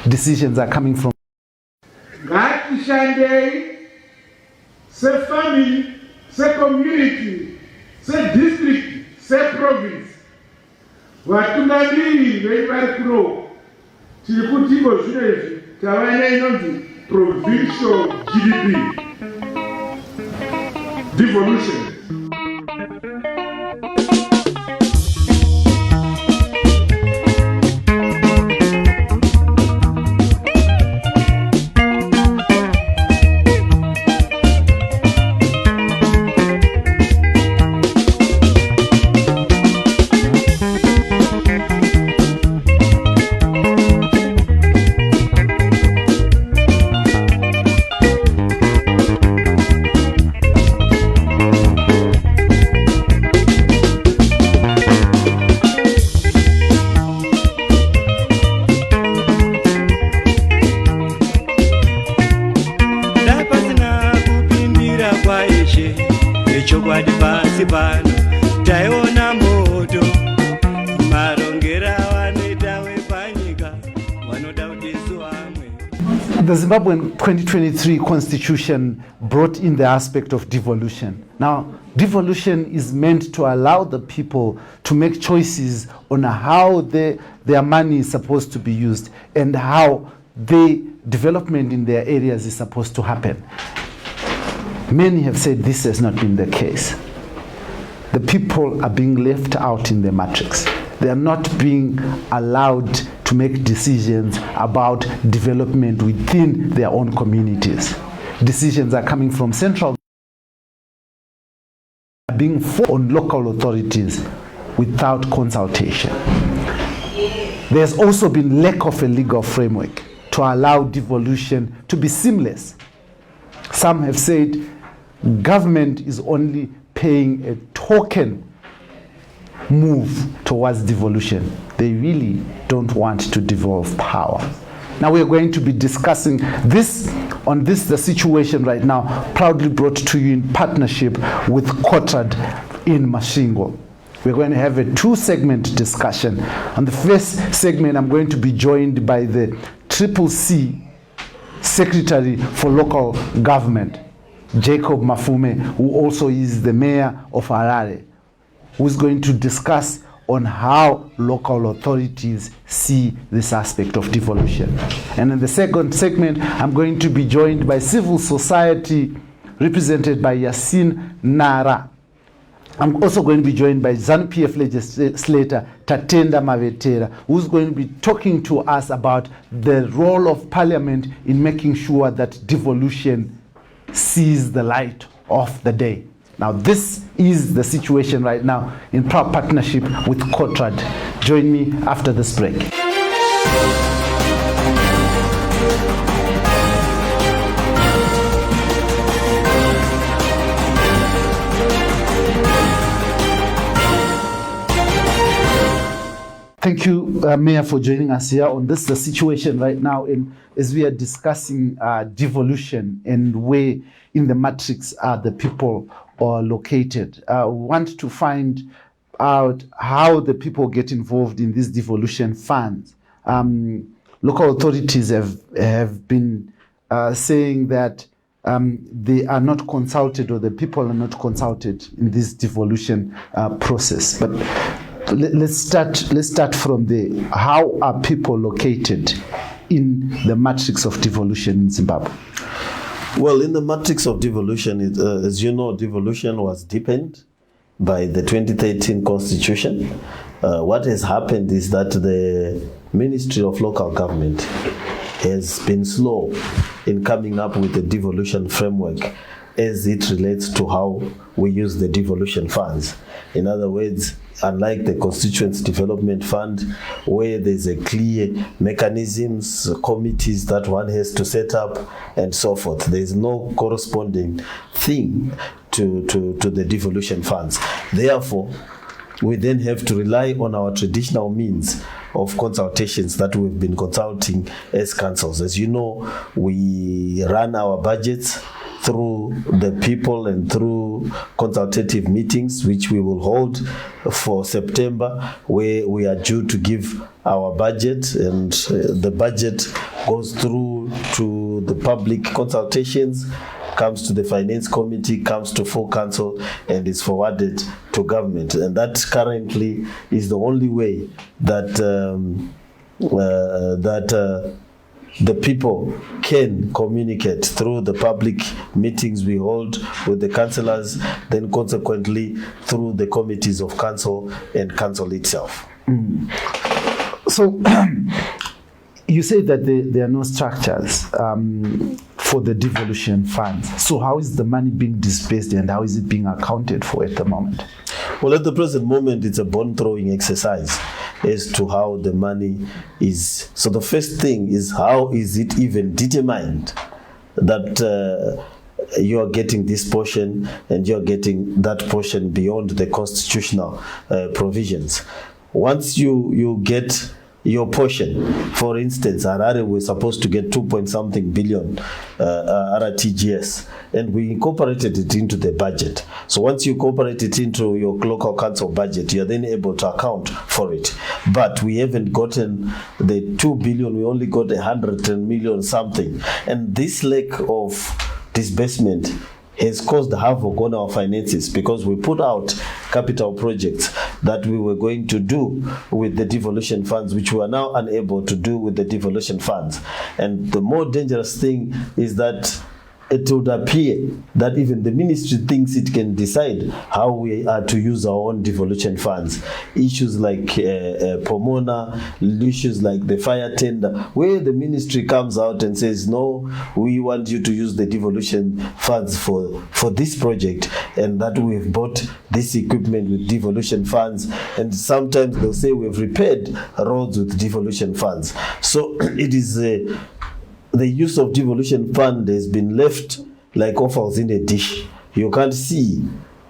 decisions are coming from. Ngatishandei se-family, se-community, se-district, se-province. Vatungamiri vevari kuno tiri kuti zvino izvi tavaina inonzi Provincial GDP Devolution. The Zimbabwean 2023 constitution brought in the aspect of devolution. Now, devolution is meant to allow the people to make choices on how their money is supposed to be used and how the development in their areas is supposed to happen. Many have said this has not been the case. The people are being left out in the matrix. They are not being allowed to make decisions about development within their own communities. Decisions are coming from central, being forced on local authorities without consultation. There's also been lack of a legal framework to allow devolution to be seamless. Some have said government is only paying a token move towards devolution. They really don't want to devolve power. Now we are going to be discussing this, the situation right now, proudly brought to you in partnership with Kotrad in Masvingo. We're going to have a two-segment discussion. On the first segment, I'm going to be joined by the CCC Secretary for Local Government, Jacob Mafume, who also is the mayor of Harare, who's going to discuss on how local authorities see this aspect of devolution. And in the second segment, I'm going to be joined by civil society represented by Yasin Nara. I'm also going to be joined by ZANU-PF legislator Tatenda Mavetera, who's going to be talking to us about the role of parliament in making sure that devolution sees the light of the day. Now, this is the situation right now in proud partnership with Kotrad. Join me after this break. Thank you, Mayor, for joining us here on this, the situation right now as we are discussing devolution and where in the matrix are the people are located. We want to find out how the people get involved in these devolution funds. Local authorities have been saying that they are not consulted, or the people are not consulted in this devolution process. But let's start from there. How are people located in the matrix of devolution in Zimbabwe? Well, in the matrix of devolution, as you know, devolution was deepened by the 2013 constitution. What has happened is that the Ministry of Local Government has been slow in coming up with a devolution framework as it relates to how we use the devolution funds. In other words, unlike the Constituency Development Fund, where there's a clear mechanisms, committees that one has to set up and so forth, there's no corresponding thing to the devolution funds. Therefore, we then have to rely on our traditional means of consultations that we've been consulting as councils. As you know, we run our budgets through the people and through consultative meetings, which we will hold for September, where we are due to give our budget, and the budget goes through to the public consultations, comes to the finance committee, comes to full council, and is forwarded to government. And that currently is the only way that the people can communicate, through the public meetings we hold with the councillors, then consequently through the committees of council and council itself. So you say that there are no structures for the devolution funds. So how is the money being dispersed and how is it being accounted for at the moment? Well, at the present moment, it's a bone-throwing exercise as to how the money is. So the first thing is, how is it even determined that you are getting this portion and you're getting that portion beyond the constitutional provisions? Once you get your portion, for instance, Harare was supposed to get 2-point-something billion RTGS, and we incorporated it into the budget. So once you incorporate it into your local council budget, you're then able to account for it. But we haven't gotten the 2 billion, we only got 100 million something. And this lack of disbursement has caused havoc on our finances, because we put out capital projects that we were going to do with the devolution funds, which we are now unable to do with the devolution funds. And the more dangerous thing is that it would appear that even the ministry thinks it can decide how we are to use our own devolution funds. Issues like Pomona, issues like the fire tender, where the ministry comes out and says, no, we want you to use the devolution funds for this project, and that we've bought this equipment with devolution funds. And sometimes they'll say we've repaired roads with devolution funds. So it is the use of devolution fund has been left like offals in a dish. You can't see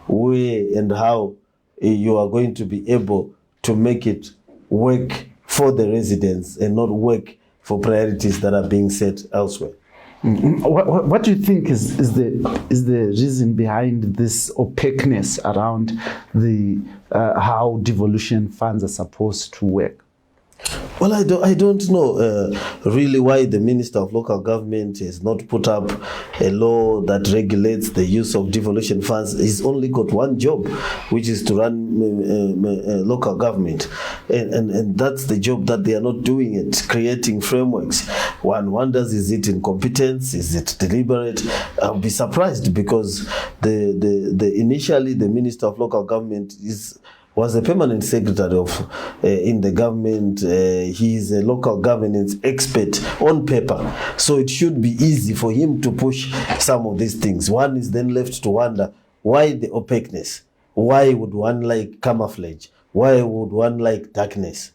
where and how you are going to be able to make it work for the residents and not work for priorities that are being set elsewhere. What do you think is the reason behind this opaqueness around the how devolution funds are supposed to work? Well, I don't know really why the Minister of Local Government has not put up a law that regulates the use of devolution funds. He's only got one job, which is to run local government. And that's the job that they are not doing it, creating frameworks. One wonders, is it incompetence? Is it deliberate? I'll be surprised, because initially the Minister of Local Government was a permanent secretary of in the government. He is a local governance expert on paper. So it should be easy for him to push some of these things. One is then left to wonder, why the opaqueness? Why would one like camouflage? Why would one like darkness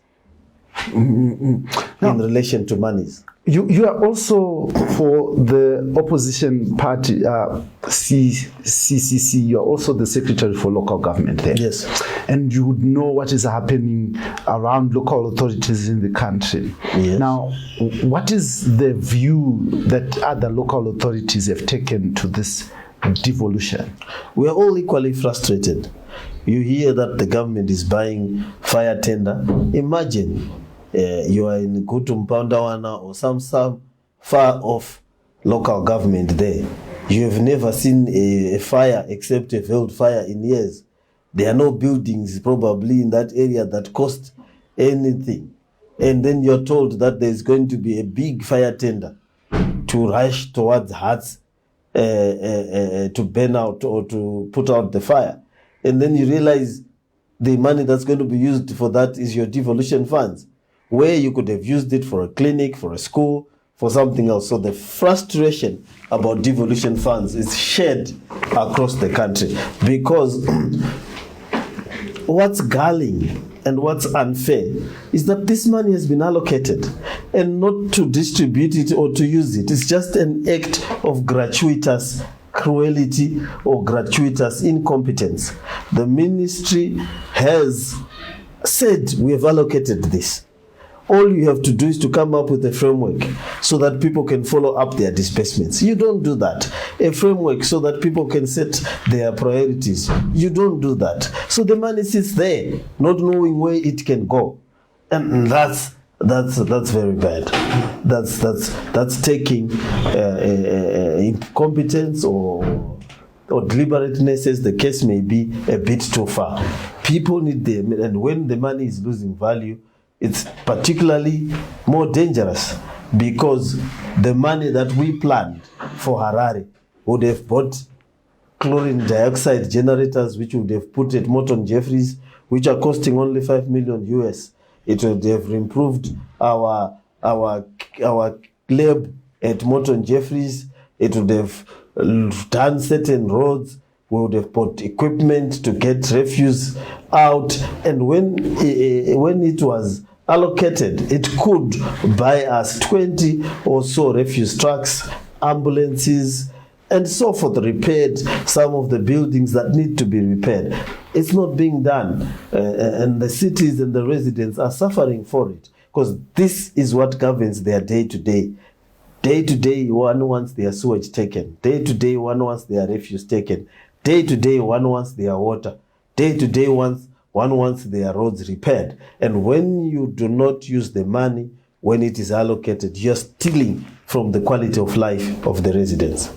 in relation to monies? You are also for the opposition party, CCC, you are also the secretary for local government there. Yes. And you would know what is happening around local authorities in the country. Yes. Now, what is the view that other local authorities have taken to this devolution? We are all equally frustrated. You hear that the government is buying fire tender. Imagine you are in Kutumpandawana or some far off local government there. You have never seen a fire except a failed fire in years. There are no buildings probably in that area that cost anything. And then you're told that there's going to be a big fire tender to rush towards huts to burn out or to put out the fire. And then you realize the money that's going to be used for that is your devolution funds, where you could have used it for a clinic, for a school, for something else. So the frustration about devolution funds is shared across the country, because what's galling and what's unfair is that this money has been allocated and not to distribute it or to use it. It's just an act of gratuitous cruelty or gratuitous incompetence. The ministry has said we have allocated this. all you have to do is to come up with a framework so that people can follow up their disbursements. You don't do that. A framework so that people can set their priorities. You don't do that. So the money sits there, not knowing where it can go. And that's very bad. That's taking incompetence or deliberateness, as the case may be, a bit too far. People need them, and when the money is losing value, it's particularly more dangerous, because the money that we planned for Harare would have bought chlorine dioxide generators, which would have put at Morton Jeffries, which are costing only $5 million US. It would have improved our lab at Morton Jeffries. It would have done certain roads. We would have bought equipment to get refuse out. And when it was allocated, it could buy us 20 or so refuse trucks, ambulances, and so forth, repaired some of the buildings that need to be repaired. It's not being done, and the cities and the residents are suffering for it, because this is what governs their day-to-day. Day-to-day, one wants their sewage taken. Day-to-day, one wants their refuse taken. Day-to-day, one wants their water. Day-to-day, one wants their roads repaired. And when you do not use the money when it is allocated, you're stealing from the quality of life of the residents.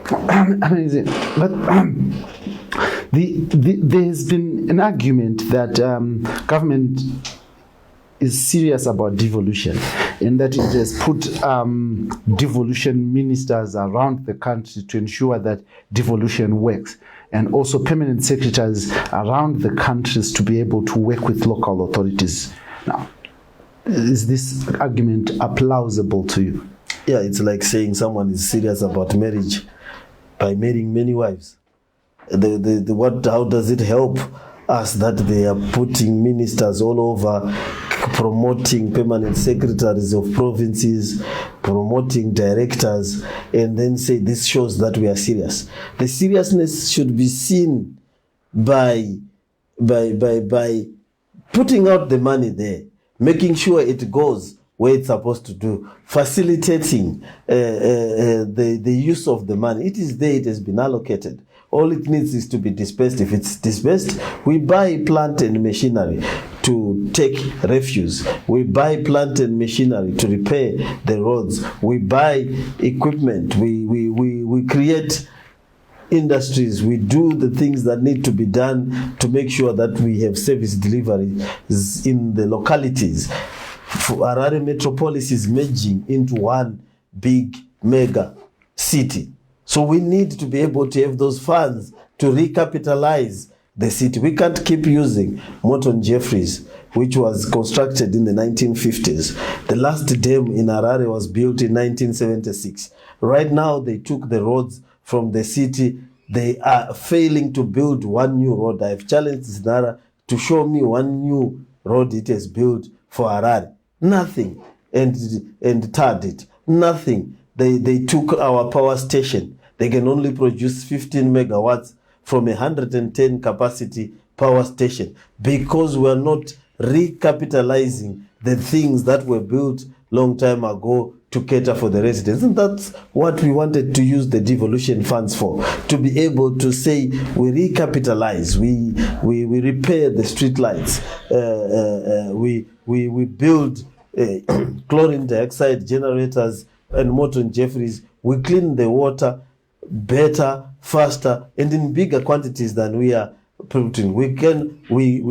Amazing. But there's been an argument that government is serious about devolution, and that it has put devolution ministers around the country to ensure that devolution works, and also permanent secretaries around the countries to be able to work with local authorities. Now, is this argument plausible to you? Yeah, it's like saying someone is serious about marriage by marrying many wives. How does it help us that they are putting ministers all over, promoting permanent secretaries of provinces, promoting directors, and then say this shows that we are serious? The seriousness should be seen by putting out the money there, making sure it goes where it's supposed to do, facilitating the use of the money. It is there, it has been allocated. All it needs is to be dispersed. If it's dispersed, we buy plant and machinery to take refuse. We buy plant and machinery to repair the roads. We buy equipment. We create industries. We do the things that need to be done to make sure that we have service delivery in the localities. Harare Metropolis is merging into one big mega city. So we need to be able to have those funds to recapitalize the city. We can't keep using Morton Jeffries, which was constructed in the 1950s. The last dam in Harare was built in 1976. Right now, they took the roads from the city. They are failing to build one new road. I've challenged Zinara to show me one new road it has built for Harare. Nothing. And tarred it. Nothing. They took our power station. They can only produce 15 megawatts from 110 capacity power station, because we're not recapitalizing the things that were built long time ago to cater for the residents. And that's what we wanted to use the devolution funds for, to be able to say we recapitalize, we repair the street lights, we build chlorine dioxide generators and Morton Jeffries, we clean the water better, faster, and in bigger quantities than we are putting. We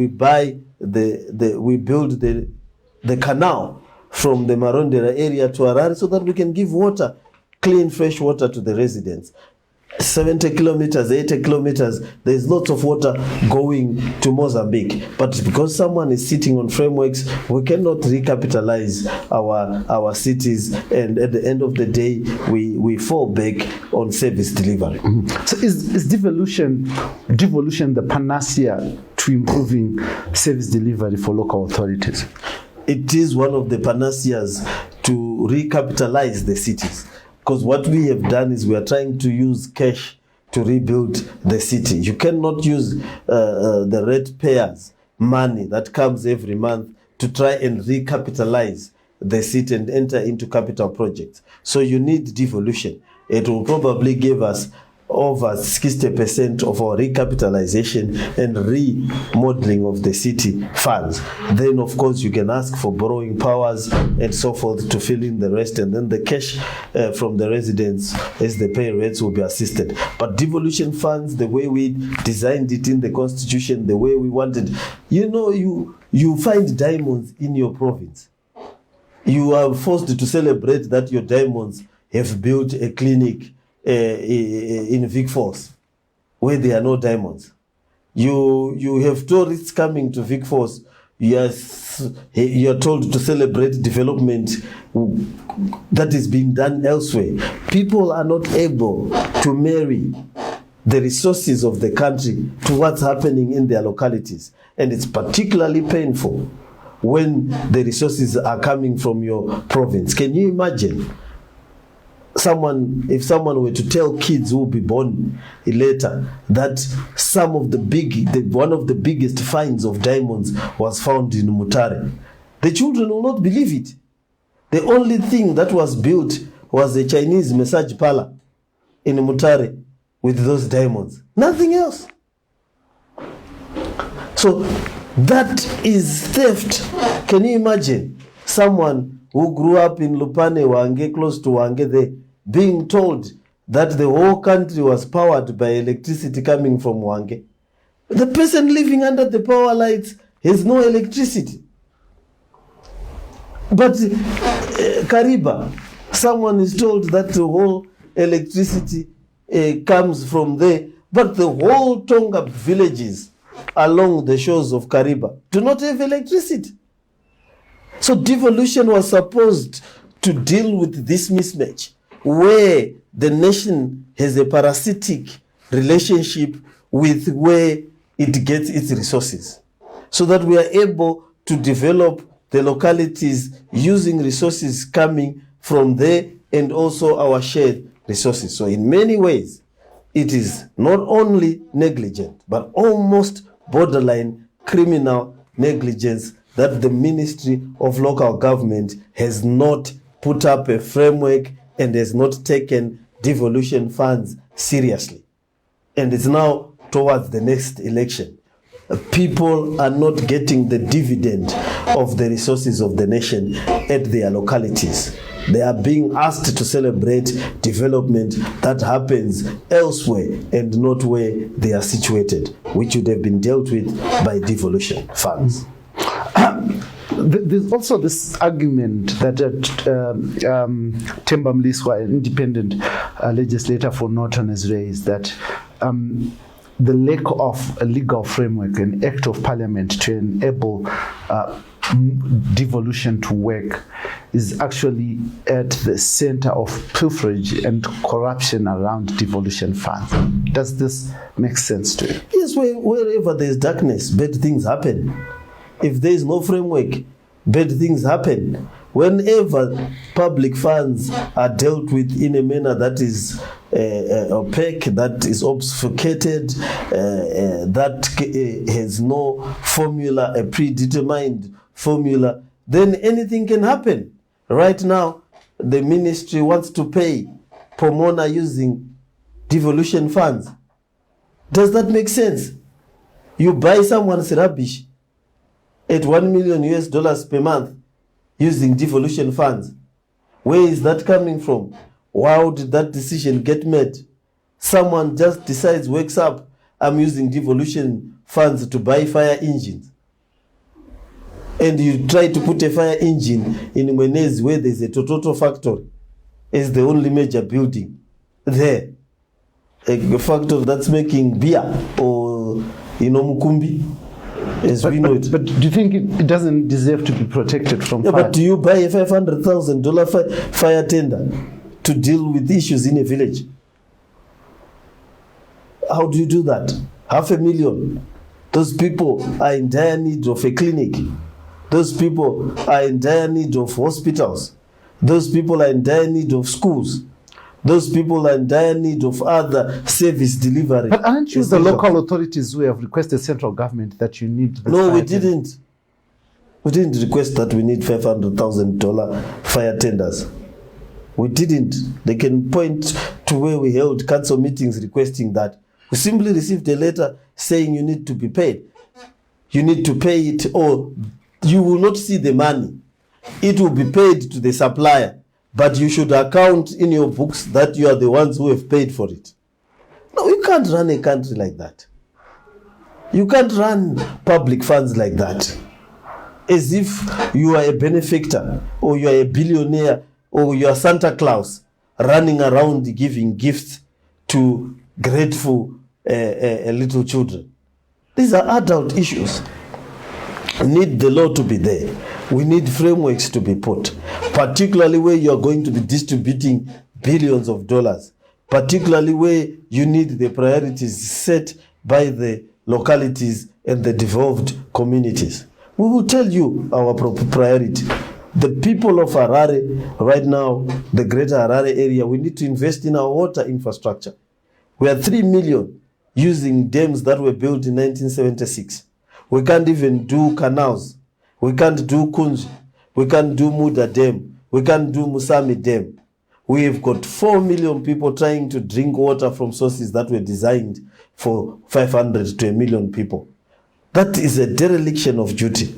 buy we build the canal from the Marondera area to Harare so that we can give water, clean, fresh water to the residents. 70 kilometers, 80 kilometers, there's lots of water going to Mozambique. But because someone is sitting on frameworks, we cannot recapitalize our cities, and at the end of the day, we fall back on service delivery. Mm-hmm. So is devolution the panacea to improving service delivery for local authorities? It is one of the panaceas to recapitalize the cities. Because what we have done is we are trying to use cash to rebuild the city. You cannot use the ratepayers' money that comes every month to try and recapitalize the city and enter into capital projects. So you need devolution. It will probably give us over 60% of our recapitalization and remodeling of the city funds. Then, of course, you can ask for borrowing powers and so forth to fill in the rest, and then the cash from the residents as they pay rates will be assisted. But devolution funds, the way we designed it in the constitution, the way we wanted, you find diamonds in your province. You are forced to celebrate that your diamonds have built a clinic in Vic Falls, where there are no diamonds. You have tourists coming to Vic Falls. Yes, you are told to celebrate development that is being done elsewhere. People are not able to marry the resources of the country to what's happening in their localities. And it's particularly painful when the resources are coming from your province. Can you imagine if someone were to tell kids who will be born later that one of the biggest finds of diamonds was found in Mutare? The children will not believe it. The only thing that was built was a Chinese massage parlor in Mutare with those diamonds. Nothing else. So that is theft. Can you imagine someone who grew up in Lupane, Wange, close to Wange, there, being told that the whole country was powered by electricity coming from Wange? The person living under the power lights has no electricity. But Kariba, someone is told that the whole electricity comes from there, but the whole Tonga villages along the shores of Kariba do not have electricity. So devolution was supposed to deal with this mismatch, where the nation has a parasitic relationship with where it gets its resources, so that we are able to develop the localities using resources coming from there and also our shared resources. So in many ways, it is not only negligent, but almost borderline criminal negligence that the Ministry of Local Government has not put up a framework and has not taken devolution funds seriously. And it's now towards the next election. People are not getting the dividend of the resources of the nation at their localities. They are being asked to celebrate development that happens elsewhere and not where they are situated, which would have been dealt with by devolution funds. There's also this argument that Themba Mliswa, an independent legislator for Norton, has raised that the lack of a legal framework, an act of parliament to enable devolution to work, is actually at the center of pilferage and corruption around devolution funds. Does this make sense to you? Yes, wherever there's darkness, bad things happen. If there is no framework, bad things happen. Whenever public funds are dealt with in a manner that is opaque, that is obfuscated, that has no formula, a predetermined formula, then anything can happen. Right now, the ministry wants to pay Pomona using devolution funds. Does that make sense? You buy someone's rubbish at $1 million per month using devolution funds. Where is that coming from? How did that decision get made? Someone just decides, wakes up, I'm using devolution funds to buy fire engines. And you try to put a fire engine in Mwenezi where there's a Tototo factory. It's the only major building there. A factory that's making beer or, Mukumbi. As we know it. But do you think it doesn't deserve to be protected from fire? But do you buy a $500,000 fire tender to deal with issues in a village? How do you do that? $500,000. Those people are in dire need of a clinic. Those people are in dire need of hospitals. Those people are in dire need of schools. Those people are in dire need of other service delivery. But aren't you the local authorities who have requested central government that you need? No, we didn't. We didn't request that we need $500,000 fire tenders. We didn't. They can point to where we held council meetings requesting that. We simply received a letter saying you need to be paid. You need to pay it, or you will not see the money. It will be paid to the supplier, but you should account in your books that you are the ones who have paid for it. No, you can't run a country like that. You can't run public funds like that, as if you are a benefactor, or you are a billionaire, or you are Santa Claus running around giving gifts to grateful little children. These are adult issues. We need the law to be there. We need frameworks to be put, particularly where you are going to be distributing billions of dollars, particularly where you need the priorities set by the localities and the devolved communities. We will tell you our priority. The people of Harare right now, the greater Harare area, we need to invest in our water infrastructure. We are 3 million using dams that were built in 1976. We can't even do canals. We can't do Kunji. We can't do Muda Dam. We can't do Musami Dam. We've got 4 million people trying to drink water from sources that were designed for 500 to 1 million people. That is a dereliction of duty.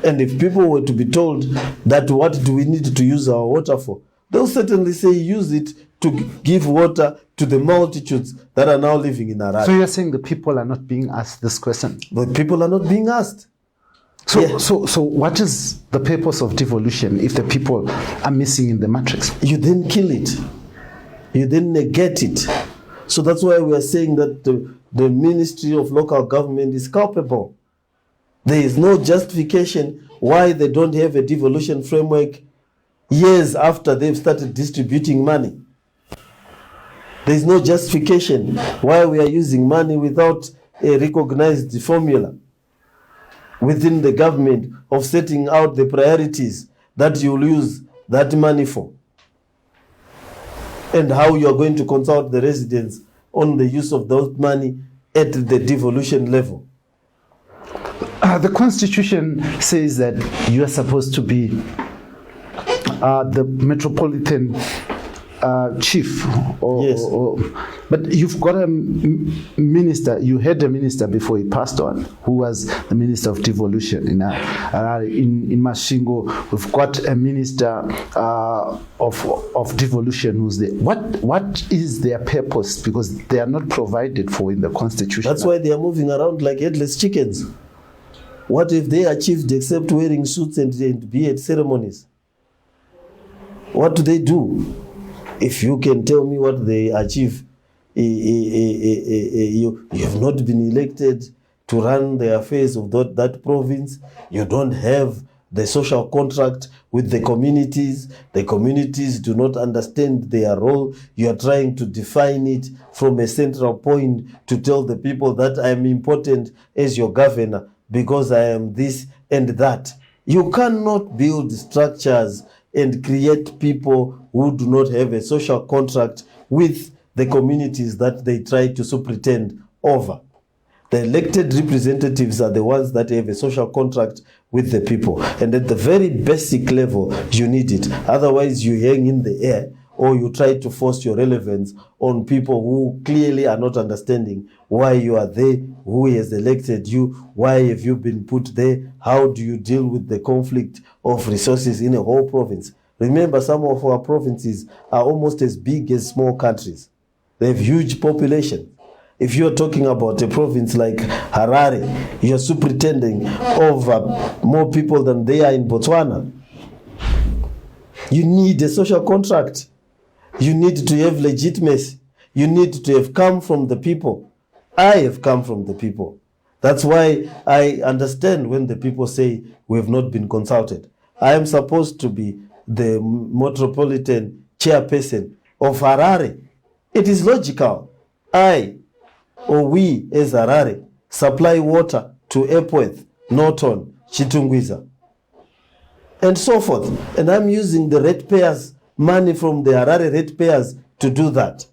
And if people were to be told that what do we need to use our water for, they'll certainly say use it to give water to the multitudes that are now living in Harare. So you're saying the people are not being asked this question? But people are not being asked. So, Yeah. so what is the purpose of devolution if the people are missing in the matrix? You didn't kill it. You didn't negate it. So that's why we are saying that the Ministry of Local Government is culpable. There is no justification why they don't have a devolution framework years after they've started distributing money. There is no justification why we are using money without a recognized formula within the government of setting out the priorities that you'll use that money for, and how you are going to consult the residents on the use of those money at the devolution level. The Constitution says that you are supposed to be the metropolitan chief, Yes. but you've got a minister. You had a minister before he passed on, who was the minister of devolution in Mashingo. We've got a minister of devolution who's there. What is their purpose? Because they are not provided for in the Constitution. That's why they are moving around like headless chickens. What if they achieved except wearing suits and be at ceremonies? What do they do? If you can tell me what they achieve, you have not been elected to run the affairs of that province. You don't have the social contract with the communities. The communities do not understand their role. You are trying to define it from a central point to tell the people that I am important as your governor because I am this and that. You cannot build structures and create people who do not have a social contract with the communities that they try to superintend over. The elected representatives are the ones that have a social contract with the people. And at the very basic level, you need it. Otherwise, you hang in the air or you try to force your relevance on people who clearly are not understanding why you are there, who has elected you, why have you been put there, how do you deal with the conflict of resources in a whole province. Remember, some of our provinces are almost as big as small countries. They have huge population. If you're talking about a province like Harare, you're superintending over more people than they are in Botswana. You need a social contract. You need to have legitimacy. You need to have come from the people. I have come from the people. That's why I understand when the people say we have not been consulted. I am supposed to be the metropolitan chairperson of Harare. It is logical. We as Harare supply water to Epworth, Norton, Chitungwiza, and so forth. And I'm using the ratepayers' money from the Harare ratepayers to do that.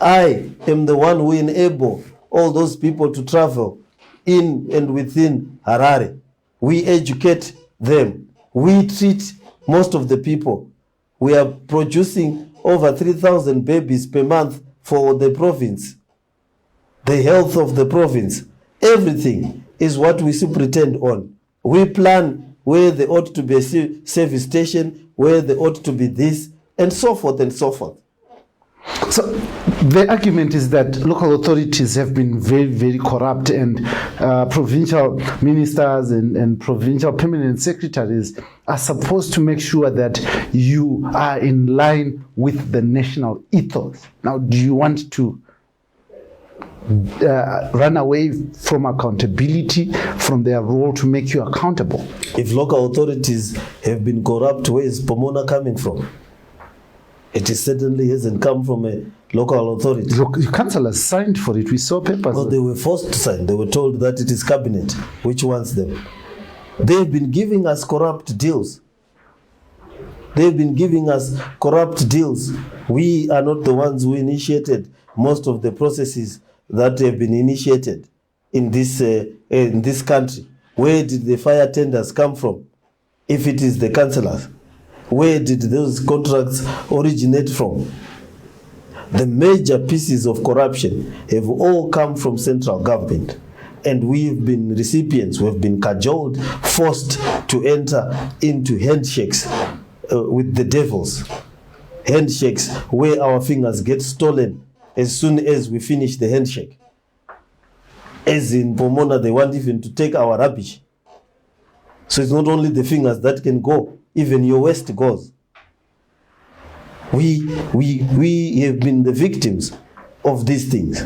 I am the one who enable all those people to travel in and within Harare. We educate them. We treat most of the people. We are producing over 3,000 babies per month for the province. The health of the province. Everything is what we superintend on. We plan where there ought to be a service station, where there ought to be this, and so forth and so forth. So the argument is that local authorities have been very, very corrupt, and provincial ministers and provincial permanent secretaries are supposed to make sure that you are in line with the national ethos. Now, do you want to run away from accountability, from their role to make you accountable? If local authorities have been corrupt, where is Pomona coming from? It certainly hasn't come from a local authority. Your councillors signed for it. We saw papers. No, they were forced to sign. They were told that it is cabinet which wants them. They've been giving us corrupt deals. They've been giving us corrupt deals. We are not the ones who initiated most of the processes that have been initiated in this country. Where did the fire tenders come from? If it is the councillors, where did those contracts originate from? The major pieces of corruption have all come from central government, and we've been recipients, we've been cajoled, forced to enter into handshakes with the devils. Handshakes where our fingers get stolen as soon as we finish the handshake. As in Pomona, they want even to take our rubbish. So it's not only the fingers that can go, even your waist goes. We have been the victims of these things.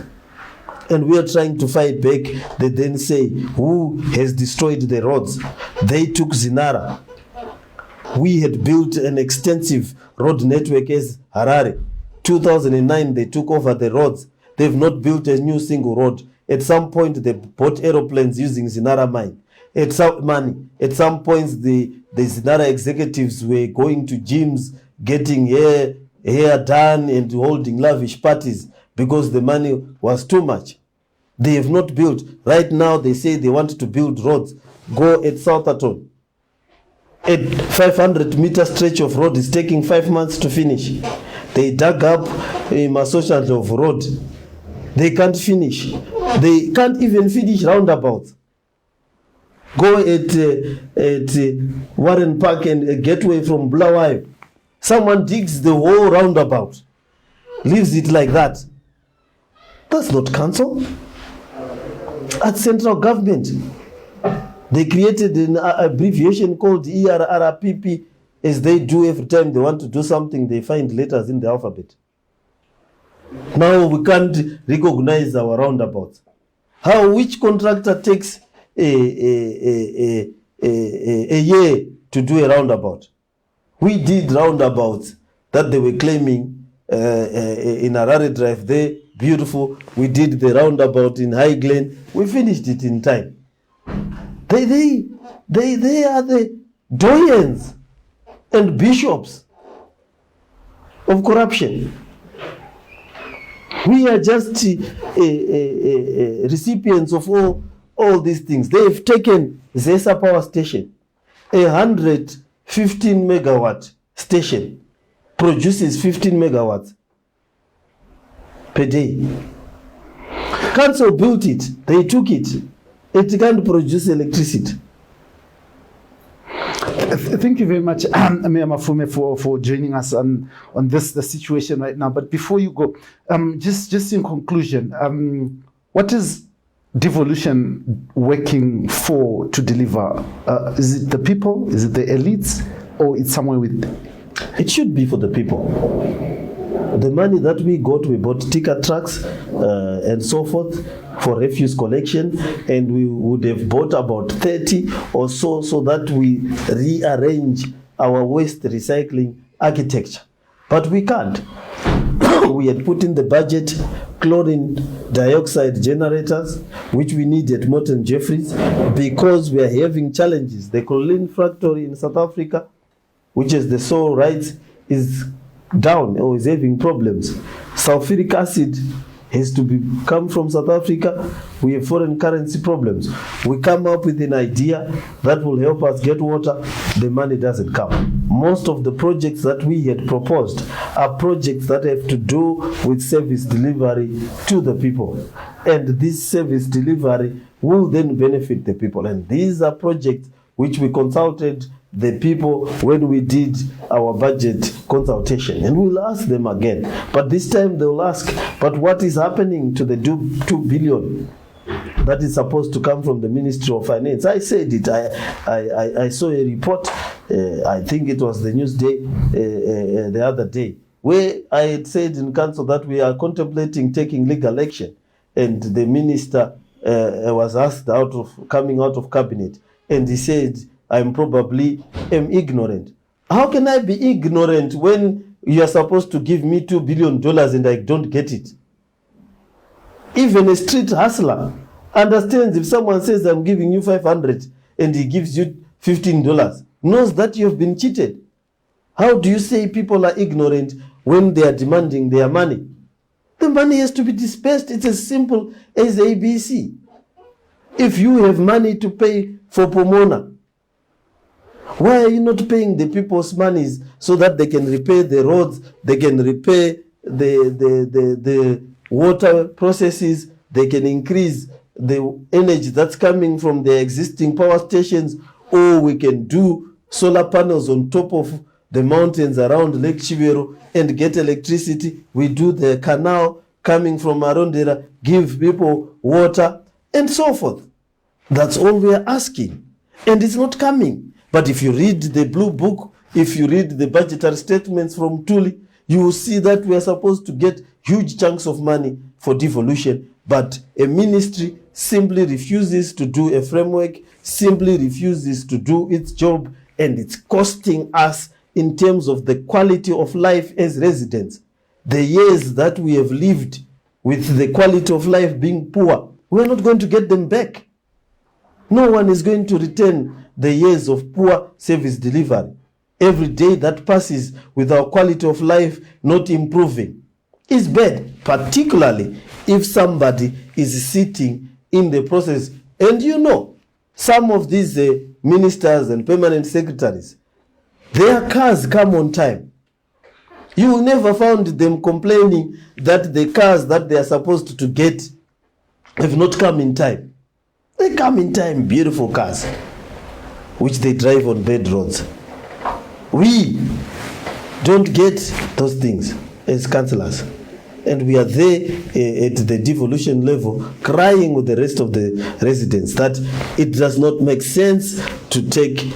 And we are trying to fight back. They then say, who has destroyed the roads? They took Zinara. We had built an extensive road network as Harare. 2009, they took over the roads. They've not built a new single road. At some point, they bought aeroplanes using Zinara mine. At some points, the Zinara executives were going to gyms, getting hair done and holding lavish parties because the money was too much. They have not built. Right now, they say they want to build roads. Go at Southampton. A 500-meter stretch of road is taking 5 months to finish. They dug up a Masosha of road. They can't finish. They can't even finish roundabouts. Go at Warren Park and a gateway from Bulawayo. Someone digs the whole roundabout, leaves it like that. That's not council. At central government, they created an abbreviation called ERRPP, as they do every time they want to do something. They find letters in the alphabet. Now we can't recognize our roundabouts. Which contractor takes a year to do a roundabout? We did roundabouts that they were claiming in Harare Drive there, beautiful. We did the roundabout in High Glen. We finished it in time. They are the doyens and bishops of corruption. We are just recipients of all these things. They have taken Zesa Power Station, 115 megawatt station, produces 15 megawatts per day. Council built it, they took it. It can't produce electricity. Thank you very much, Mayor Mafume, for joining us on the situation right now. But before you go, just in conclusion, what is devolution working for to deliver? Is it the people? Is it the elites? Or it's somewhere with them? It should be for the people. The money that we bought ticket trucks and so forth for refuse collection, and we would have bought about 30 or so that we rearrange our waste recycling architecture. But we can't. We had put in the budget chlorine dioxide generators, which we need at Morton Jeffries, because we are having challenges. The chlorine factory in South Africa, which is the sole rights, is down or is having problems. Sulfuric acid has to come from South Africa. We have foreign currency problems. We come up with an idea that will help us get water, the money doesn't come. Most of the projects that we had proposed are projects that have to do with service delivery to the people. And this service delivery will then benefit the people. And these are projects which we consulted the people when we did our budget consultation, and we'll ask them again. But this time they'll ask, but what is happening to the 2 billion that is supposed to come from the Ministry of Finance? I said it. I saw a report, I think it was the Newsday the other day, where I had said in council that we are contemplating taking legal action, and the minister was asked coming out of cabinet, and he said, I'm probably ignorant. How can I be ignorant when you are supposed to give me $2 billion and I don't get it? Even a street hustler understands if someone says, I'm giving you 500 and he gives you $15, knows that you have been cheated. How do you say people are ignorant when they are demanding their money? The money has to be dispersed. It's as simple as ABC. If you have money to pay for Pomona, why are you not paying the people's monies so that they can repair the roads, they can repair the water processes, they can increase the energy that's coming from the existing power stations, or we can do solar panels on top of the mountains around Lake Chivero and get electricity. We do the canal coming from Arondera, give people water, and so forth. That's all we are asking. And it's not coming. But if you read the blue book, if you read the budgetary statements from Tuli, you will see that we are supposed to get huge chunks of money for devolution. But a ministry simply refuses to do a framework, simply refuses to do its job, and it's costing us in terms of the quality of life as residents. The years that we have lived with the quality of life being poor, we're not going to get them back. No one is going to return the years of poor service delivery. Every day that passes with our quality of life not improving is bad, particularly if somebody is sitting in the process. And you know, some of these ministers and permanent secretaries, their cars come on time. You will never find them complaining that the cars that they are supposed to get have not come in time. They come in time, beautiful cars, which they drive on bad roads. We don't get those things as councillors. And we are there at the devolution level crying with the rest of the residents that it does not make sense to take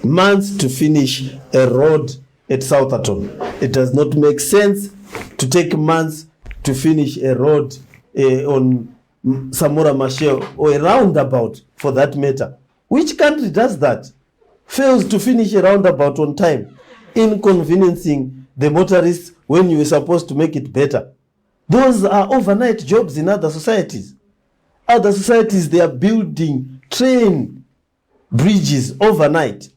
months to finish a road at Southampton. It does not make sense to take months to finish a road on Samora Machel, or a roundabout for that matter. Which country does that? Fails to finish a roundabout on time, inconveniencing the motorists when you were supposed to make it better. Those are overnight jobs in other societies. Other societies, they are building train bridges overnight.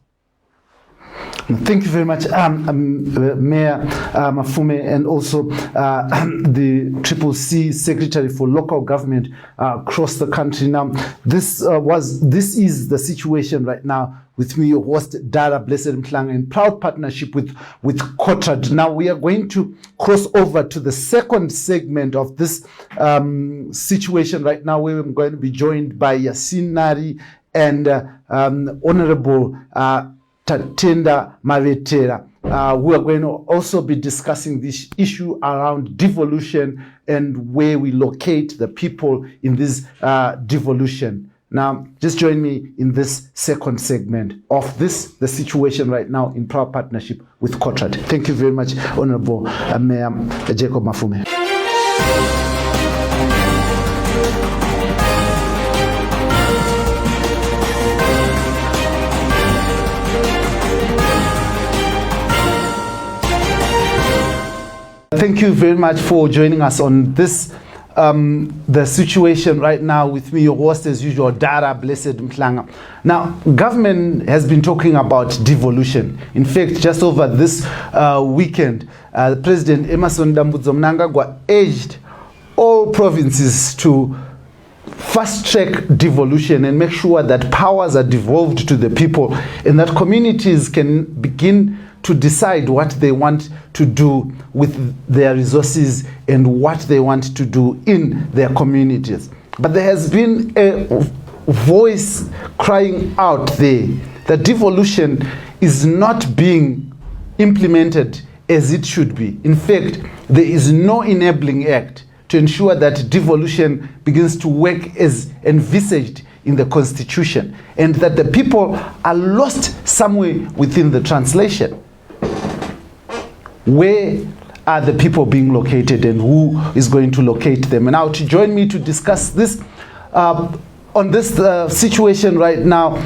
Thank you very much, Mayor Mafume, and also the CCC Secretary for Local Government across the country. Now, this is the situation right now with me, your host, Dara Blessed Mhlanga, in proud partnership with COTRAD. Now, we are going to cross over to the second segment of this situation right now, where I'm going to be joined by Yasin Nari and Honorable Tatenda Mavetera, who are going to also be discussing this issue around devolution and where we locate the people in this devolution. Now, just join me in this second segment of the situation right now in proud partnership with COTRAD. Thank you very much, Honorable Mayor Jacob Mafume. Thank you very much for joining us on this, the situation right now with me, your host as usual, Dara Blessed Mhlanga. Now, government has been talking about devolution. In fact, just over this weekend, President Emmerson Dambudzo Mnangagwa urged all provinces to fast-track devolution and make sure that powers are devolved to the people and that communities can begin to decide what they want to do with their resources and what they want to do in their communities. But there has been a voice crying out there that devolution is not being implemented as it should be. In fact, there is no enabling act to ensure that devolution begins to work as envisaged in the Constitution, and that the people are lost somewhere within the translation. Where are the people being located and who is going to locate them? And now to join me to discuss this on this situation right now,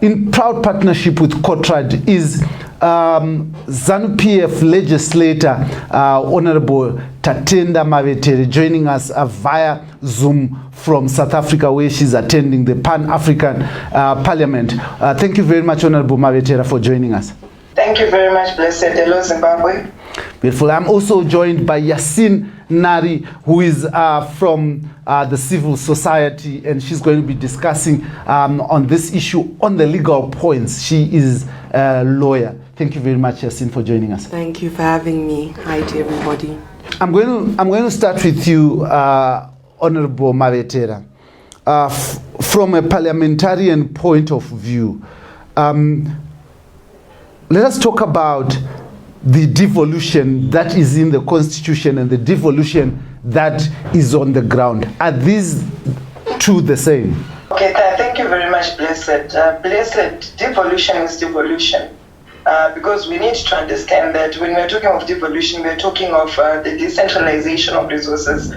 in proud partnership with COTRAD, is ZANU-PF legislator Honorable Tatenda Mavetere, joining us via Zoom from South Africa, where she's attending the Pan-African Parliament. Thank you very much, Honorable Mavetere, for joining us. Thank you very much, blessed. Hello, Zimbabwe. Beautiful. I'm also joined by Yasin Nari, who is from the civil society, and she's going to be discussing on this issue on the legal points. She is a lawyer. Thank you very much, Yasin, for joining us. Thank you for having me. Hi to everybody. I'm going to start with you, Honorable Mavetere. From a parliamentarian point of view, let us talk about the devolution that is in the Constitution and the devolution that is on the ground. Are these two the same? Okay, thank you very much, Blessed. Blessed, devolution is devolution. Because we need to understand that when we're talking of devolution, we're talking of the decentralization of resources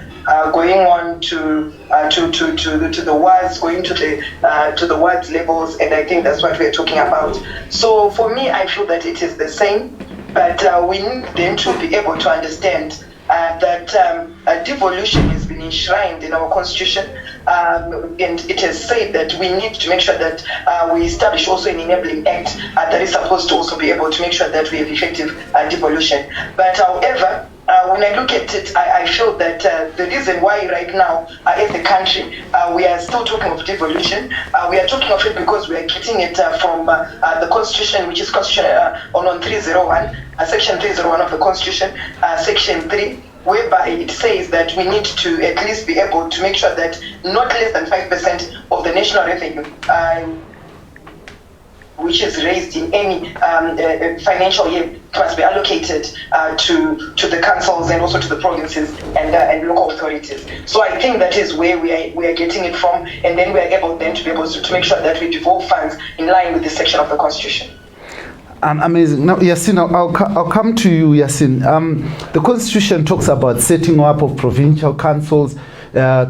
going on to the wards, going to the wards levels, and I think that's what we're talking about. So for me, I feel that it is the same, but we need them to be able to understand that devolution has been enshrined in our constitution, and it has said that we need to make sure that we establish also an enabling act that is supposed to also be able to make sure that we have effective devolution. But however, when I look at it, I feel that the reason why right now as a country we are still talking of devolution, we are talking of it because we are getting it from the Constitution, which is Constitution on 301, Section 301 of the Constitution, Section 3, whereby it says that we need to at least be able to make sure that not less than 5% of the national revenue which is raised in any financial year must be allocated to the councils and also to the provinces and local authorities. So I think that is where we are getting it from, and then we are able then to be able to make sure that we devolve funds in line with this section of the Constitution. Amazing. Now, Yasin, I'll come to you, Yasin. The Constitution talks about setting up of provincial councils. I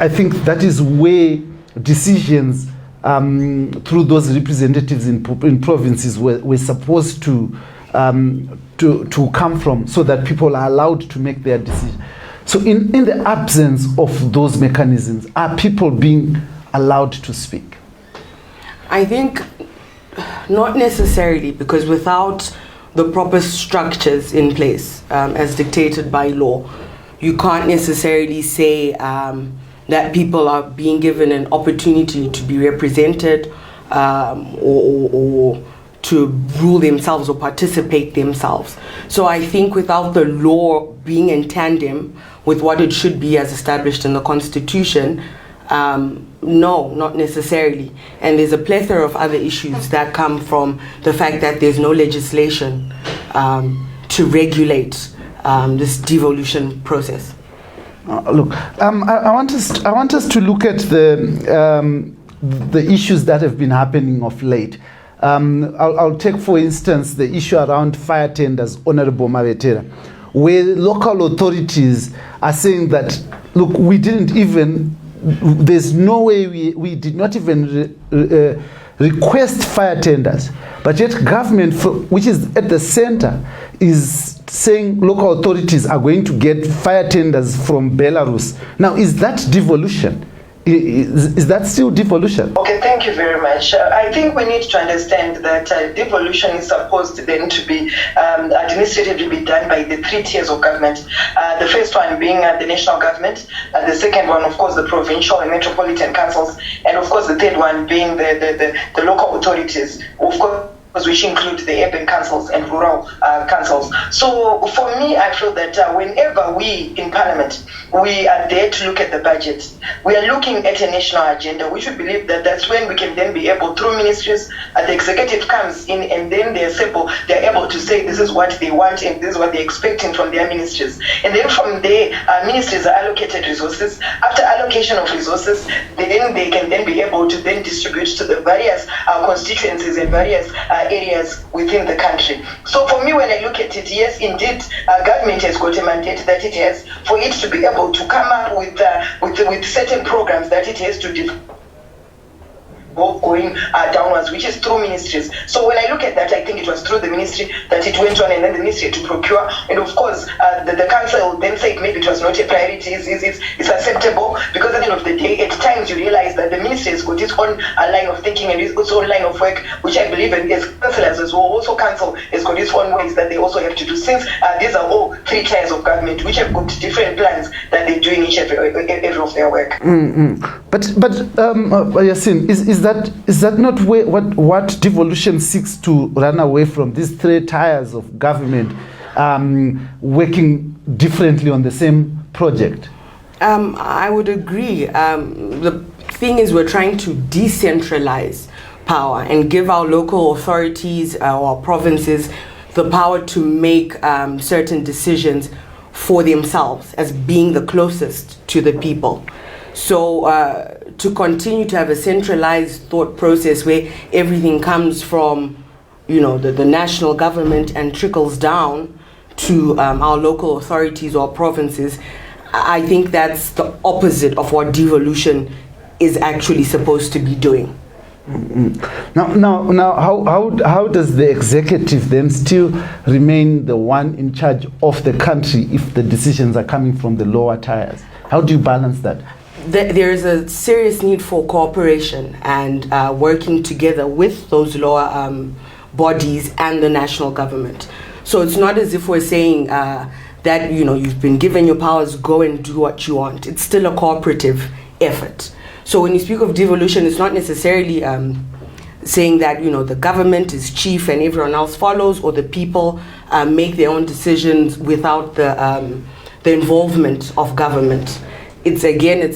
think that is where decisions through those representatives in provinces were supposed to come from, so that people are allowed to make their decisions. So in the absence of those mechanisms, are people being allowed to speak? I think not necessarily, because without the proper structures in place as dictated by law, you can't necessarily say that people are being given an opportunity to be represented or to rule themselves or participate themselves. So I think without the law being in tandem with what it should be as established in the Constitution, no, not necessarily. And there's a plethora of other issues that come from the fact that there's no legislation to regulate this devolution process. Look, I want us to look at the issues that have been happening of late. I'll take, for instance, the issue around fire tenders, Honorable Mavetere, where local authorities are saying that, look, there's no way we did not even request fire tenders, but yet government, which is at the center, is saying local authorities are going to get fire tenders from Belarus. Now, is that devolution Is that still devolution? Okay, thank you very much. I think we need to understand that devolution is supposed then to be administratively be done by the 3 tiers of government. The first one being the national government, the second one, of course, the provincial and metropolitan councils, and of course the third one being the local authorities, of course, which include the urban councils and rural councils. So for me, I feel that whenever we in Parliament, we are there to look at the budget, we are looking at a national agenda, which we believe that that's when we can then be able, through ministries, the executive comes in and then they're able to say this is what they want and this is what they're expecting from their ministries. And then from there, ministries are allocated resources. After allocation of resources, then they can then be able to then distribute to the various constituencies and various areas within the country. So for me, when I look at it, yes, indeed, government has got a mandate that it has for it to be able to come up with certain programs that it has to develop going downwards, which is through ministries. So when I look at that, I think it was through the ministry that it went on, and then the ministry to procure, and of course the council then said maybe it was not a priority, it's acceptable, because at the end of the day, at times you realize that the ministry has got its own line of thinking and its own line of work, which I believe as councillors as well, also council has got its own ways that they also have to do, since these are all 3 tiers of government which have got different plans that they do in each every of their work. But Yasin, is that not what devolution seeks to run away from, these 3 tiers of government working differently on the same project? I would agree. The thing is, we're trying to decentralize power and give our local authorities or provinces the power to make certain decisions for themselves as being the closest to the people. So to continue to have a centralized thought process where everything comes from, the national government and trickles down to our local authorities or provinces, I think that's the opposite of what devolution is actually supposed to be doing. Now, how does the executive then still remain the one in charge of the country if the decisions are coming from the lower tiers? How do you balance that? There is a serious need for cooperation and working together with those lower bodies and the national government. So it's not as if we're saying that you've been given your powers, go and do what you want. It's still a cooperative effort. So when you speak of devolution, it's not necessarily saying that the government is chief and everyone else follows, or the people make their own decisions without the involvement of government. It's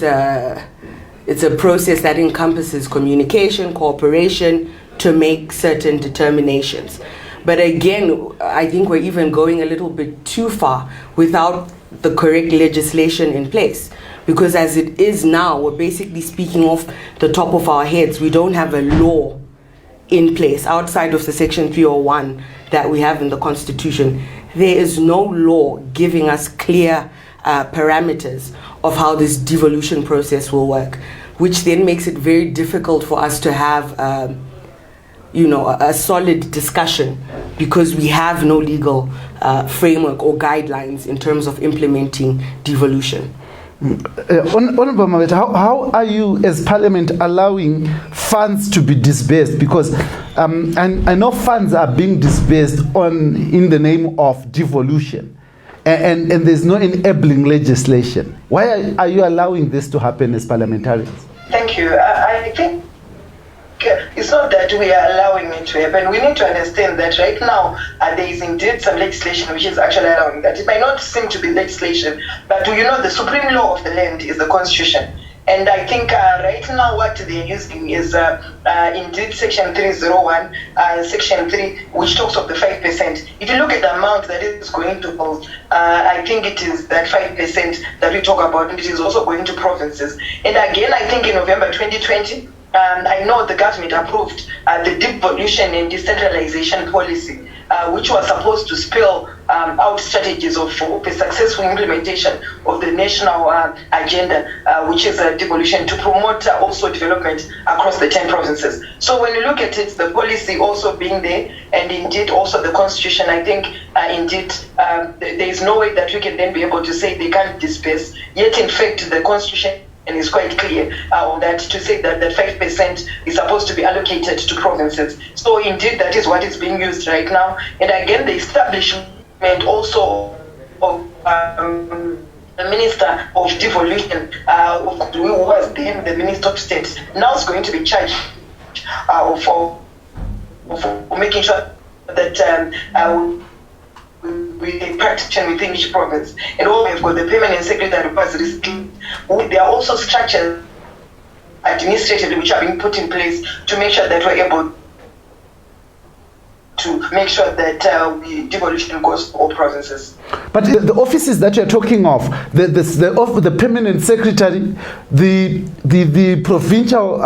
a process that encompasses communication, cooperation to make certain determinations. But again, I think we're even going a little bit too far without the correct legislation in place. Because as it is now, we're basically speaking off the top of our heads. We don't have a law in place outside of the Section 301 that we have in the Constitution. There is no law giving us clear parameters of how this devolution process will work, which then makes it very difficult for us to have a solid discussion, because we have no legal framework or guidelines in terms of implementing devolution. Honorable Maweta, how are you as Parliament allowing funds to be disbursed? Because I know funds are being disbursed in the name of devolution, and there's no enabling legislation. Why are you allowing this to happen as parliamentarians? Thank you. I think it's not that we are allowing it to happen. We need to understand that right now there is indeed some legislation which is actually allowing that. It might not seem to be legislation, but the supreme law of the land is the Constitution. And I think right now what they're using is indeed Section 301, Section 3, which talks of the 5%. If you look at the amount that is going to hold, I think it is that 5% that we talk about, and it is also going to provinces. And again, I think in November 2020, I know the government approved the devolution and decentralization policy, which was supposed to spell out strategies of a successful implementation of the national agenda, which is devolution, to promote also development across the 10 provinces. So when you look at it, the policy also being there, and indeed also the Constitution, I think indeed there is no way that we can then be able to say they can't disperse. Yet in fact the Constitution is quite clear that to say that 5% is supposed to be allocated to provinces. So indeed, that is what is being used right now. And again, the establishment also of the Minister of Devolution, who was then the Minister of State, now is going to be charged for making sure that we practice within each province. And also we've got the permanent secretary who has recently. There are also structures administratively which are being put in place to make sure that we're able to make sure that devolution goes to all provinces. But the offices that you're talking of, the permanent secretary, the provincial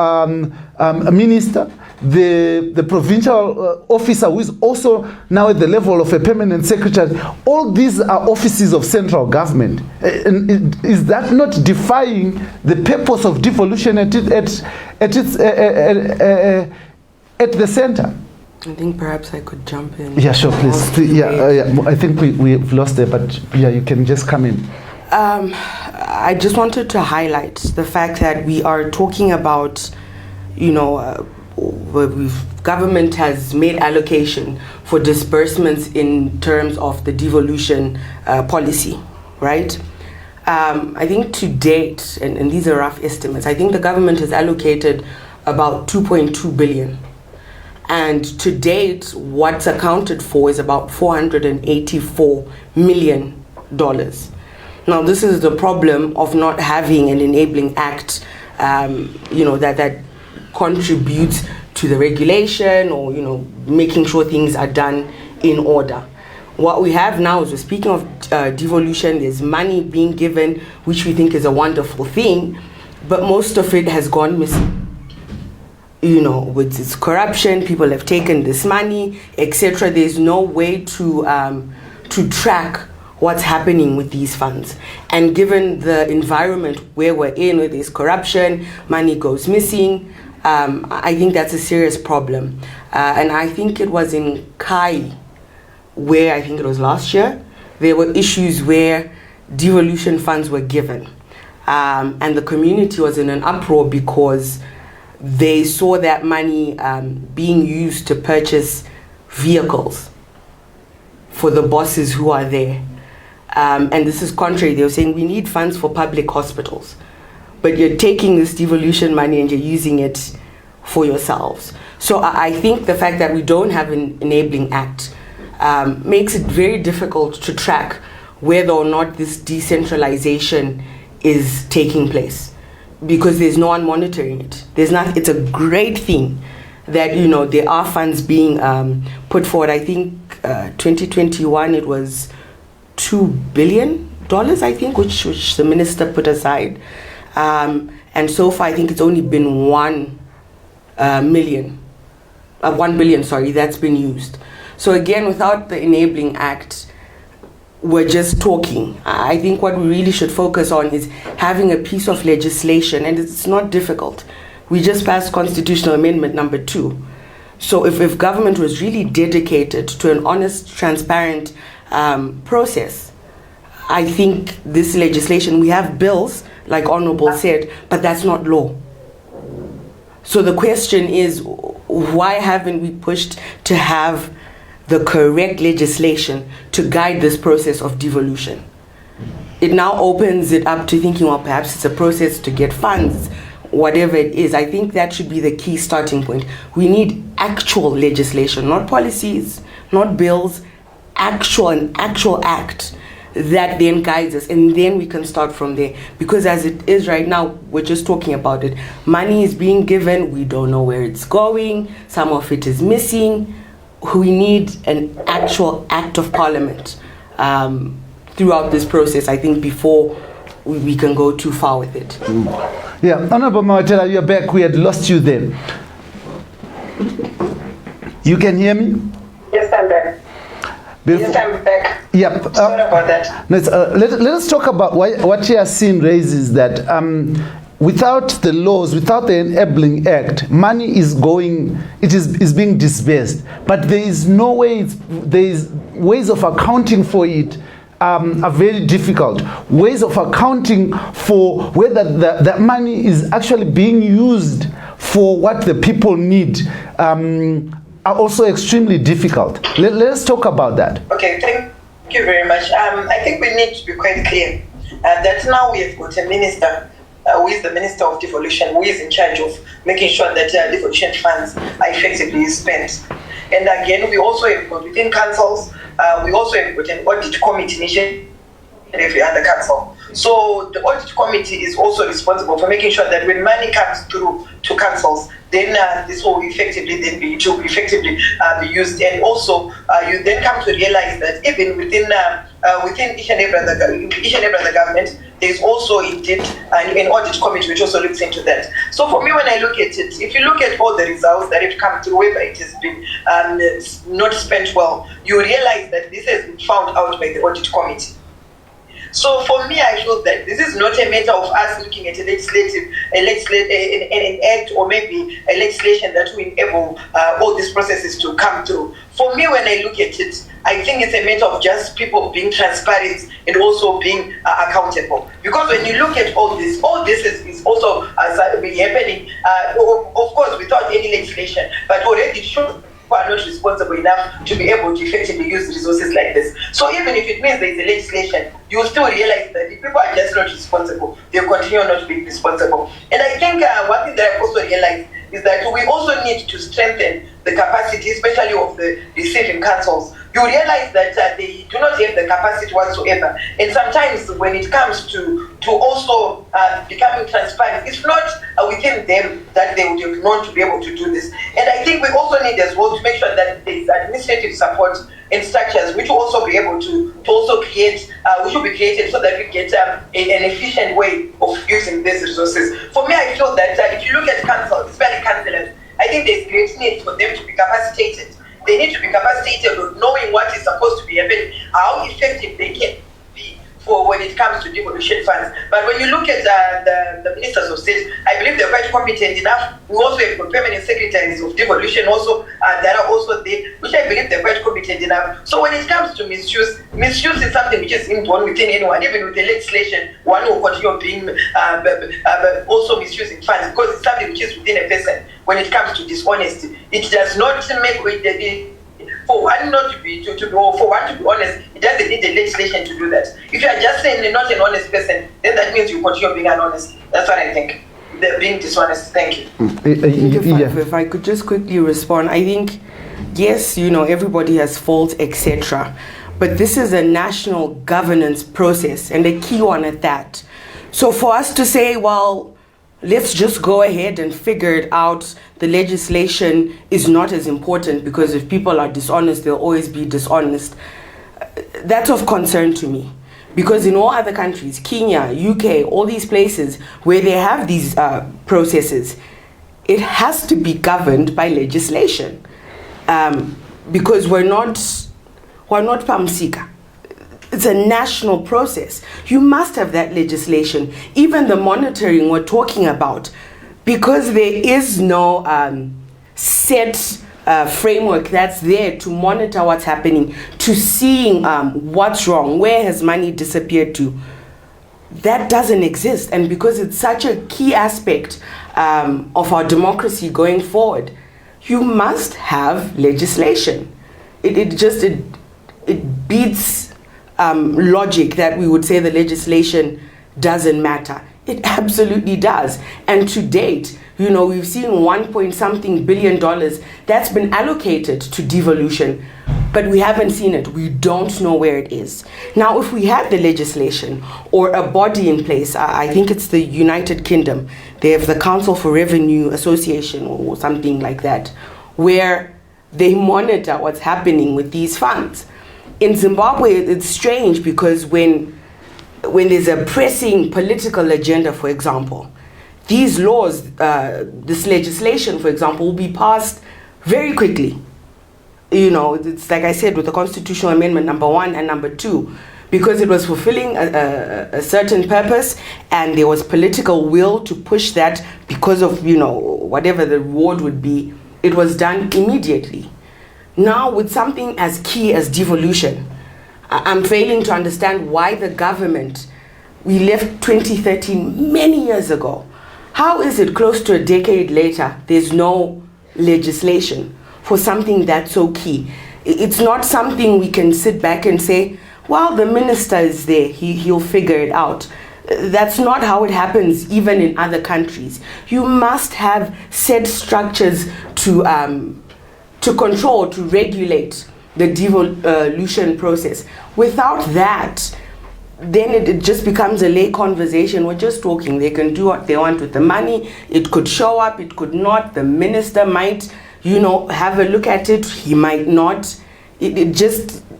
minister, the provincial officer who is also now at the level of a permanent secretary, all these are offices of central government. Is that not defying the purpose of devolution at the center? I think perhaps I could jump in. Yeah, sure, please. Yeah, I think we've lost there, but yeah, you can just come in. I just wanted to highlight the fact that we are talking about, government has made allocation for disbursements in terms of the devolution policy, right? I think to date, and these are rough estimates, I think the government has allocated about 2.2 billion. And to date, what's accounted for is about $484 million. Now, this is the problem of not having an enabling act, that contributes to the regulation or, making sure things are done in order. What we have now is, we're speaking of devolution, there's money being given, which we think is a wonderful thing, but most of it has gone missing. With its corruption, people have taken this money, etc. There's no way to track what's happening with these funds. And given the environment where we're in, where there's corruption, money goes missing, I think that's a serious problem. And I think it was in Kai, where I think it was last year, there were issues where devolution funds were given. And the community was in an uproar because they saw that money being used to purchase vehicles for the bosses who are there. And this is contrary. They were saying, we need funds for public hospitals, but you're taking this devolution money and you're using it for yourselves. So I think the fact that we don't have an enabling act makes it very difficult to track whether or not this decentralization is taking place, because there's no one monitoring it. It's a great thing that, there are funds being put forward. I think 2021 it was $2 billion, I think, which the minister put aside. And so far, I think it's only been 1 billion, that's been used. So again, without the Enabling Act, we're just talking. I think what we really should focus on is having a piece of legislation, and it's not difficult. We just passed Constitutional Amendment number 2. So if government was really dedicated to an honest, transparent process, I think this legislation, we have bills, like Honorable said, but that's not law. So the question is, why haven't we pushed to have the correct legislation to guide this process of devolution? It now opens it up to thinking, well, perhaps it's a process to get funds, whatever it is. I think that should be the key starting point. We need actual legislation, not policies, not bills, an actual act that then guides us, and then we can start from there. Because as it is right now, we're just talking about it. Money is being given, we don't know where it's going, some of it is missing. We need an actual act of parliament throughout this process, I think, before we can go too far with it. Yeah, Honorable Mawatela, you're back. We had lost you then. You can hear me? Yes, I'm back. Yes, I'm back. Yep. Sorry about that. Let us talk about what Yasin raises, that without the laws, without the Enabling Act, money is being disbursed, but there is no way. There is ways of accounting for it are very difficult. Ways of accounting for whether that money is actually being used for what the people need are also extremely difficult. Let's talk about that. Okay, thank you very much. I think we need to be quite clear that now we have got a minister who is the Minister of Devolution, who is in charge of making sure that devolution funds are effectively spent. And again, we also have got within councils, we also have got an audit committee initiative in every other council. So the audit committee is also responsible for making sure that when money comes through to councils, then this will effectively then be be used. And also, you then come to realize that even within each and every other government, there is also indeed an audit committee which also looks into that. So for me, when I look at it, if you look at all the results that have come through, whether it has been not spent well, you realize that this has been found out by the audit committee. So for me, I feel that this is not a matter of us looking at an act or maybe a legislation that will enable all these processes to come through. For me, when I look at it, I think it's a matter of just people being transparent and also being accountable. Because when you look at all this is also happening, of course, without any legislation, but already shows who are not responsible enough to be able to effectively use resources like this. So even if it means there is a legislation, you will still realize that if people are just not responsible, they continue not to be responsible. And I think one thing that I've also realized is that we also need to strengthen the capacity, especially of the receiving councils. You realize that they do not have the capacity whatsoever. And sometimes when it comes to also becoming transparent, it's not within them that they would have known to be able to do this. And I think we also need as well to make sure that there is administrative support and structures which will also be able to also create, which will be created so that we get an efficient way of using these resources. For me, I feel that if you look at councils, especially councillors, I think there's great need for them to be capacitated. They need to be capacitated with knowing what is supposed to be happening, how effective they can be for when it comes to devolution funds. But when you look at the ministers of state, I believe they're quite competent enough. We also have permanent secretaries of devolution also that are also there, which I believe they're quite competent enough. So when it comes to misuse is something which is inborn within anyone. Even with the legislation, one will continue being also misusing funds because it's something which is within a person. When it comes to dishonesty, it does not make for one not to be for one to be honest, it doesn't need a legislation to do that. If you are just saying you're not an honest person, then that means you continue being unhonest. That's what I think. They're being dishonest. Thank you. If I could just quickly respond, I think yes, everybody has faults, etc. But this is a national governance process, and a key one at that. So for us to say, well, let's just go ahead and figure it out, the legislation is not as important because if people are dishonest, they'll always be dishonest. That's of concern to me. Because in all other countries, Kenya, UK, all these places where they have these processes, it has to be governed by legislation. Because we're not Panacea. It's a national process. You must have that legislation. Even the monitoring we're talking about, because there is no set framework that's there to monitor what's happening, to seeing what's wrong, where has money disappeared to. That doesn't exist. And because it's such a key aspect of our democracy going forward, you must have legislation. It beats logic that we would say the legislation doesn't matter. It absolutely does. And to date, we've seen $1.something billion that's been allocated to devolution, but we haven't seen it. We don't know where it is. Now, if we had the legislation or a body in place, I think it's the United Kingdom, they have the Council for Revenue Association or something like that, where they monitor what's happening with these funds. In Zimbabwe, it's strange because when there's a pressing political agenda, for example, these laws, this legislation, for example, will be passed very quickly. It's like I said with the Constitutional Amendment number 1 and number 2, because it was fulfilling a certain purpose and there was political will to push that because of, whatever the reward would be, it was done immediately. Now, with something as key as devolution, I'm failing to understand why the government, we left 2013 many years ago. How is it close to a decade later, there's no legislation for something that's so key? It's not something we can sit back and say, well, the minister is there, he'll figure it out. That's not how it happens even in other countries. You must have set structures to control, to regulate the devolution process. Without that, then it just becomes a lay conversation. We're just talking. They can do what they want with the money. It could show up, it could not. The minister might, have a look at it. He might not. It's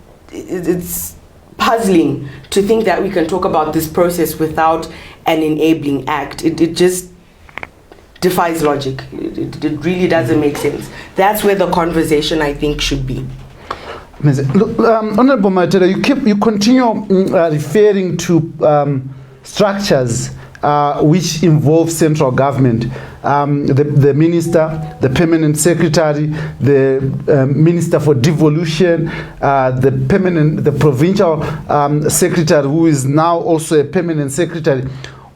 puzzling to think that we can talk about this process without an enabling act. It just defies logic. It really doesn't make sense. That's where the conversation, I think, should be. Look, Honorable Matera, you continue referring to structures which involve central government, the minister, the permanent secretary, the minister for devolution, the provincial secretary, who is now also a permanent secretary.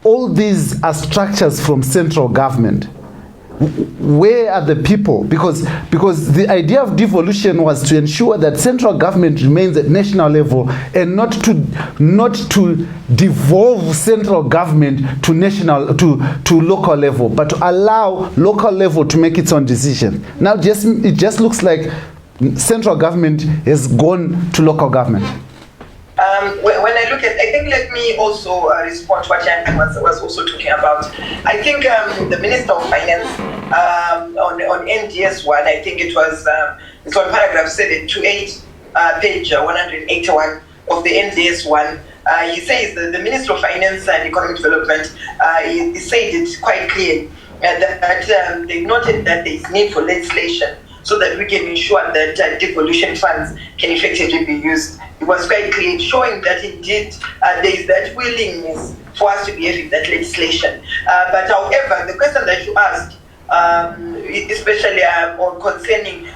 All these are structures from central government. Where are the people? Because the idea of devolution was to ensure that central government remains at national level and not to devolve central government to local level, but to allow local level to make its own decision. Now it just looks like central government has gone to local government. When I look at, I think let me also respond to what Jan was also talking about. I think the Minister of Finance on NDS 1, I think it was, it's on paragraph 728, page 181 of the NDS 1. He says that the Minister of Finance and Economic Development, he said it quite clear that they noted that there is need for legislation so that we can ensure that devolution funds can effectively be used. It was quite clear, showing that indeed there is that willingness for us to be having that legislation. But however, the question that you asked, especially on concerning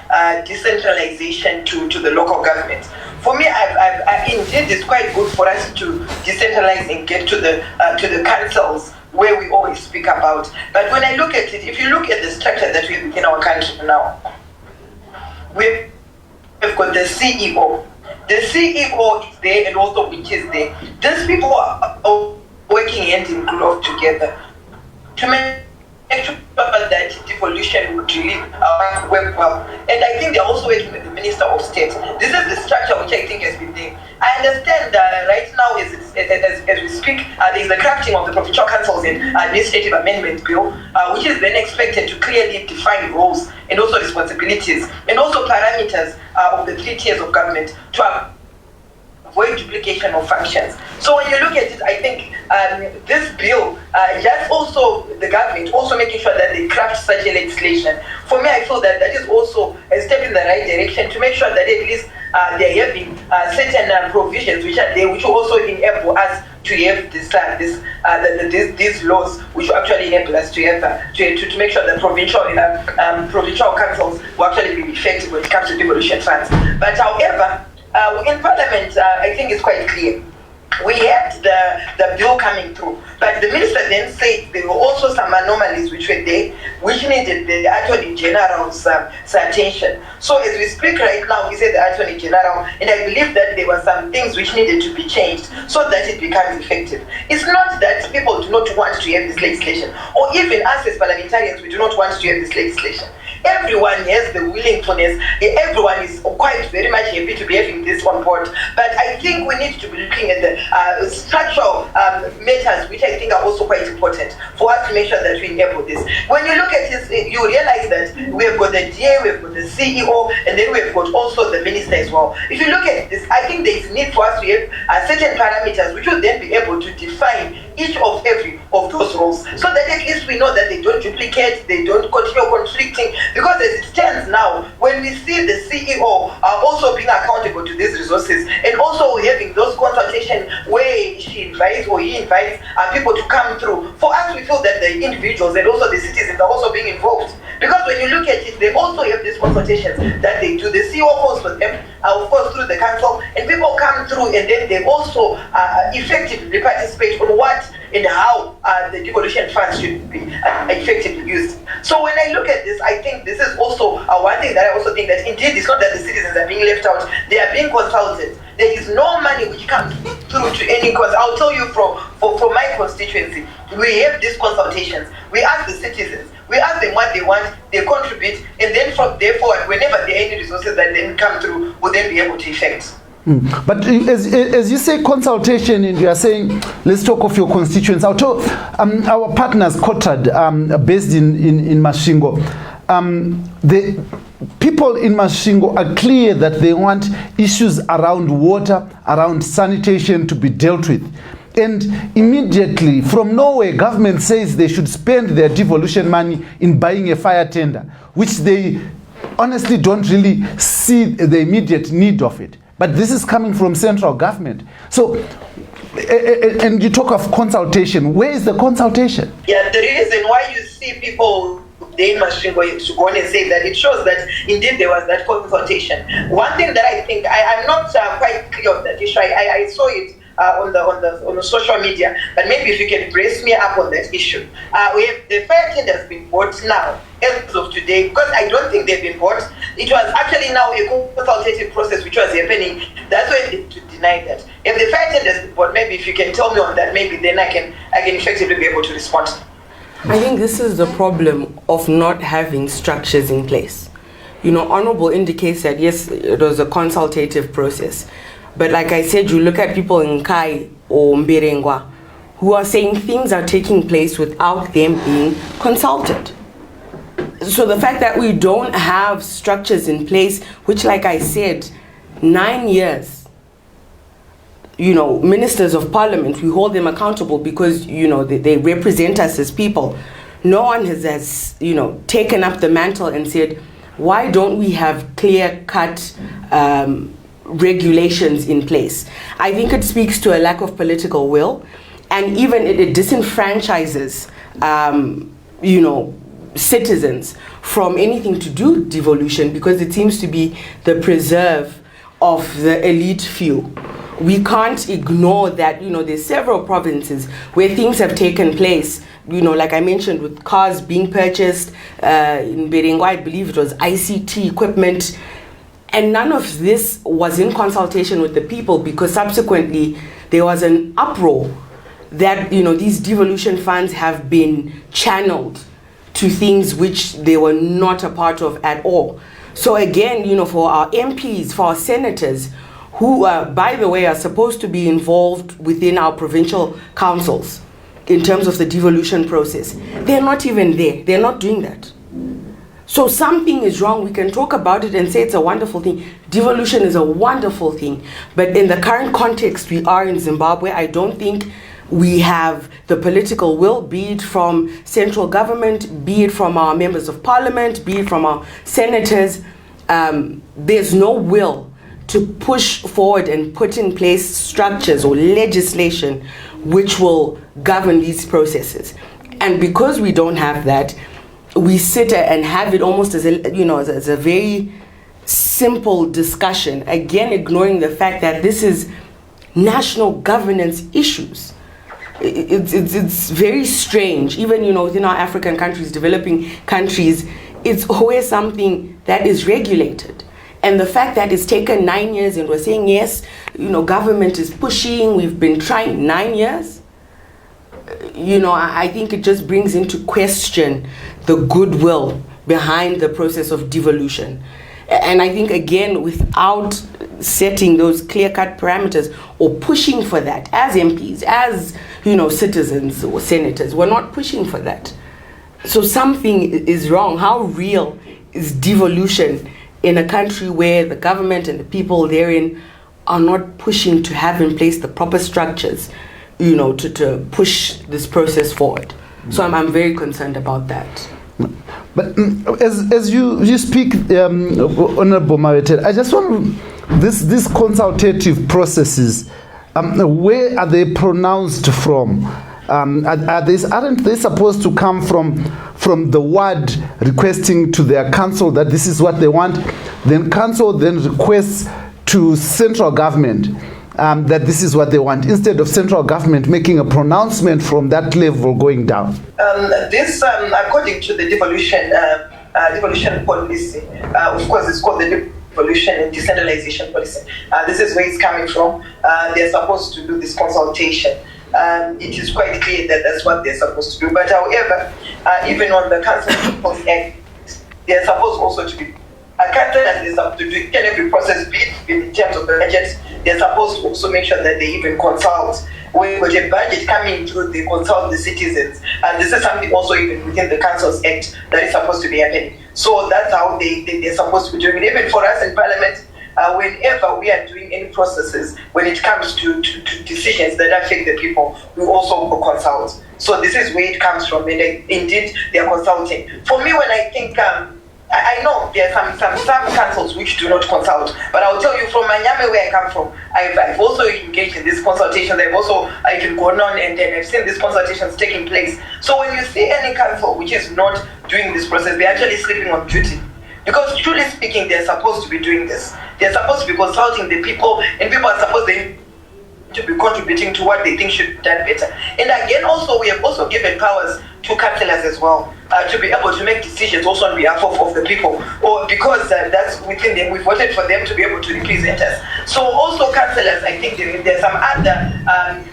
decentralization to the local government, for me, indeed it's quite good for us to decentralize and get to the councils where we always speak about. But when I look at it, if you look at the structure that we have in our country now, we've got the CEO. The CEO is there and also which is there. These people are working hand in glove together to make sure that devolution would really work well. And I think they're also working with the Minister of State. This is the structure which I think has been there. I understand that right now, as we speak, there's the crafting of the Provincial Councils and Administrative Amendment Bill, which is then expected to clearly define roles and also responsibilities and also parameters of the 3 tiers of government to avoid duplication of functions. So when you look at it, I think this bill, just also the government also making sure that they craft such a legislation. For me, I feel that that is also a step in the right direction to make sure that at least they're having certain provisions which are there, which will also enable us to have these laws, which will actually enable us to have to make sure that provincial councils will actually be effective when it comes to devolution funds. But however, in Parliament, I think it's quite clear. We had the bill coming through, but the minister then said there were also some anomalies which were there, which needed the Attorney General's attention. So as we speak right now, we said the Attorney General, and I believe that there were some things which needed to be changed so that it becomes effective. It's not that people do not want to have this legislation, or even us as parliamentarians, we do not want to have this legislation. Everyone has the willingness, everyone is quite very much happy to be having this on board. But I think we need to be looking at the structural matters, which I think are also quite important for us to make sure that we enable this. When you look at this, you realize that we have got the DA, we have got the CEO, and then we have got also the minister as well. If you look at this, I think there is need for us to have certain parameters which will then be able to define each of every of those roles, so that at least we know that they don't duplicate, they don't continue conflicting. Because as it stands now, when we see the CEO also being accountable to these resources and also also having those consultations where she invites or he invites people to come through. For us, we feel that the individuals and also the citizens are also being involved. Because when you look at it, they also have these consultations that they do. The CEO calls for them, of course, through the council, and people come through, and then they also effectively participate on what and how the devolution funds should be effectively used. So when I look at this, I think this is also one thing that I also think that indeed it's not that the citizens are being left out, they are being consulted. There is no money which comes through to any cause. I'll tell you from my constituency, we have these consultations. We ask the citizens, we ask them what they want, they contribute, and then from there forward, whenever there are any resources that then come through, we'll then be able to effect. But as you say consultation, and you are saying, let's talk of your constituents. I'll tell our partners, Kotad, based in Masvingo. The people in Masvingo are clear that they want issues around water, around sanitation to be dealt with. And immediately, from nowhere, government says they should spend their devolution money in buying a fire tender, which they honestly don't really see the immediate need of it. But this is coming from central government. So, and you talk of consultation. Where is the consultation? Yeah, the reason why you see people they must go on and say that it shows that indeed there was that consultation. One thing that I think I'm not quite clear on that issue. I saw it on the social media, but maybe if you can brace me up on that issue. We have the fire tender has been bought now as of today, because I don't think they've been bought. It was actually now a consultative process which was happening. That's why they to deny that. If the fire tender has been bought, maybe if you can tell me on that, maybe then I can effectively be able to respond. I think this is the problem of not having structures in place. You know, Honorable indicates that yes, it was a consultative process. But like I said, you look at people in Kai or Mberengwa who are saying things are taking place without them being consulted. So the fact that we don't have structures in place, which like I said, 9 years, you know, ministers of parliament, we hold them accountable because, you know, they represent us as people. No one has, you know, taken up the mantle and said, why don't we have clear-cut regulations in place? I think it speaks to a lack of political will, and even it disenfranchises, you know, citizens from anything to do with devolution, because it seems to be the preserve of the elite few. We can't ignore that, you know, there's several provinces where things have taken place, you know, like I mentioned, with cars being purchased, in Berengwa, I believe it was ICT equipment, and none of this was in consultation with the people, because subsequently there was an uproar that, you know, these devolution funds have been channeled to things which they were not a part of at all. So again, you know, for our MPs, for our senators, who, by the way, are supposed to be involved within our provincial councils in terms of the devolution process, they're not even there. They're not doing that. So something is wrong. We can talk about it and say it's a wonderful thing. Devolution is a wonderful thing. But in the current context we are in Zimbabwe, I don't think we have the political will, be it from central government, be it from our members of parliament, be it from our senators. There's no will to push forward and put in place structures or legislation which will govern these processes. And because we don't have that, we sit and have it almost as a, you know, as a very simple discussion, again ignoring the fact that this is national governance issues. It's very strange, even, you know, within our African countries, developing countries, it's always something that is regulated. And the fact that it's taken 9 years and we're saying, yes, you know, government is pushing, we've been trying 9 years, you know, I think it just brings into question the goodwill behind the process of devolution. And I think, again, without setting those clear-cut parameters or pushing for that as MPs, as, you know, citizens or senators, we're not pushing for that. So something is wrong. How real is devolution in a country where the government and the people therein are not pushing to have in place the proper structures, you know, to push this process forward? So I'm very concerned about that. But as you speak, Honorable Mawete, I just want to these consultative processes, where are they pronounced from? Aren't they supposed to come from the ward requesting to their council that this is what they want? Then council then requests to central government that this is what they want, instead of central government making a pronouncement from that level going down? This, according to the devolution policy, of course, it's called the Devolution and Decentralization Policy. This is where it's coming from. They're supposed to do this consultation. It is quite clear that that's what they're supposed to do. But however, even on the Council People's Act, they're supposed also to be accountants. They're supposed to do each and every process, be it in terms of the budget. They're supposed to also make sure that they even consult. When with a budget coming through, they consult the citizens. And this is something also even within the Council's Act that is supposed to be happening. So that's how they're supposed to be doing it. Even for us in Parliament, whenever we are doing any processes, when it comes to decisions that affect the people, we also consult. So this is where it comes from, and indeed they are consulting. For me, when I think, I know there are some councils which do not consult, but I'll tell you from Manyame, where I come from, I've also engaged in these consultations. I've even gone on and then I've seen these consultations taking place. So when you see any council which is not doing this process, they're actually sleeping on duty. Because truly speaking, they're supposed to be doing this. They're supposed to be consulting the people, and people are supposed to be contributing to what they think should be done better. And again, also, we have also given powers to councillors as well, to be able to make decisions also on behalf of the people, or because that's within them. We voted for them to be able to represent us. So also councillors, I think there's some other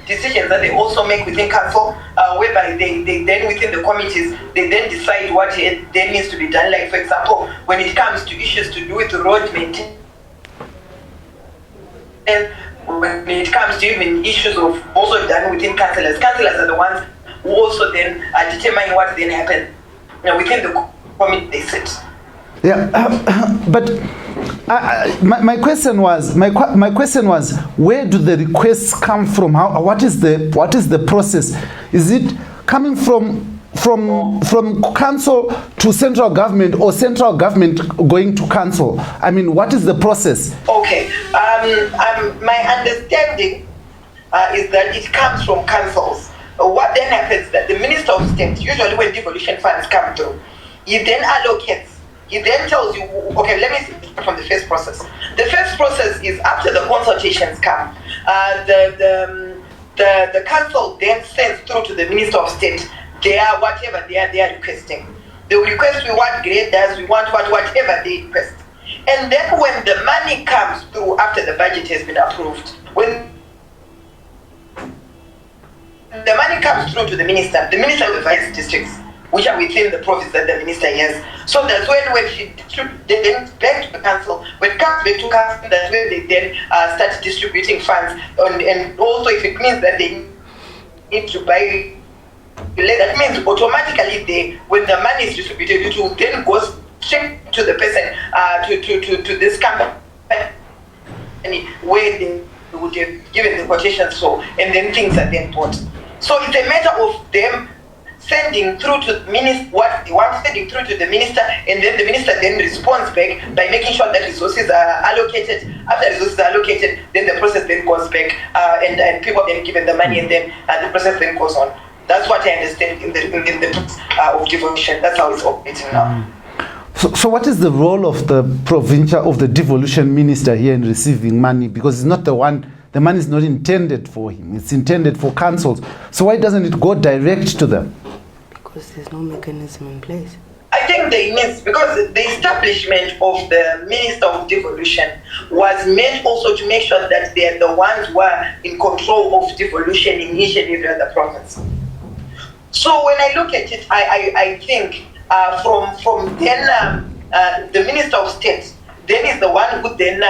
decisions that they also make within council, whereby they then within the committees, they then decide what then needs to be done. Like for example, when it comes to issues to do with the road maintenance, and when it comes to even issues of also done within councillors are the ones who also then determine what then happen within the committee they sit. Yeah, but my question was, where do the requests come from? What is the process? Is it coming from council to central government, or central government going to council? I mean, what is the process? Okay, my understanding is that it comes from councils. What then happens is that the Minister of State, usually when devolution funds come through, he then allocates. He then tells you, okay, let me start from the first process. The first process is after the consultations come. The council then sends through to the Minister of State whatever they are requesting. They will request, we want graders, we want whatever they request. And then when the money comes through after the budget has been approved, when the money comes through to the minister will advise districts which are within the province that the minister has. So that's when she then back to the council. When it comes back to council, that's when they then start distributing funds. And also if it means that they need to buy, that means automatically when the money is distributed, it will then go straight to the person, to this company where they would have given the quotations for, and then things are then bought. So it's a matter of them sending through to the minister what they want, sending through to the minister, and then the minister then responds back by making sure that resources are allocated. After resources are allocated, then the process then goes back, and people are then given the money, and then the process then goes on. That's what I understand in the of devolution. That's how it's operating now. So what is the role of the provincial, of the devolution minister here in receiving money? Because it's not the money is not intended for him. It's intended for councils. So why doesn't it go direct to them? Because there's no mechanism in place. I think they need, because the establishment of the Minister of Devolution was meant also to make sure that they are the ones who are in control of devolution in each and every other province. So when I look at it, I think from then the Minister of State then is the one who then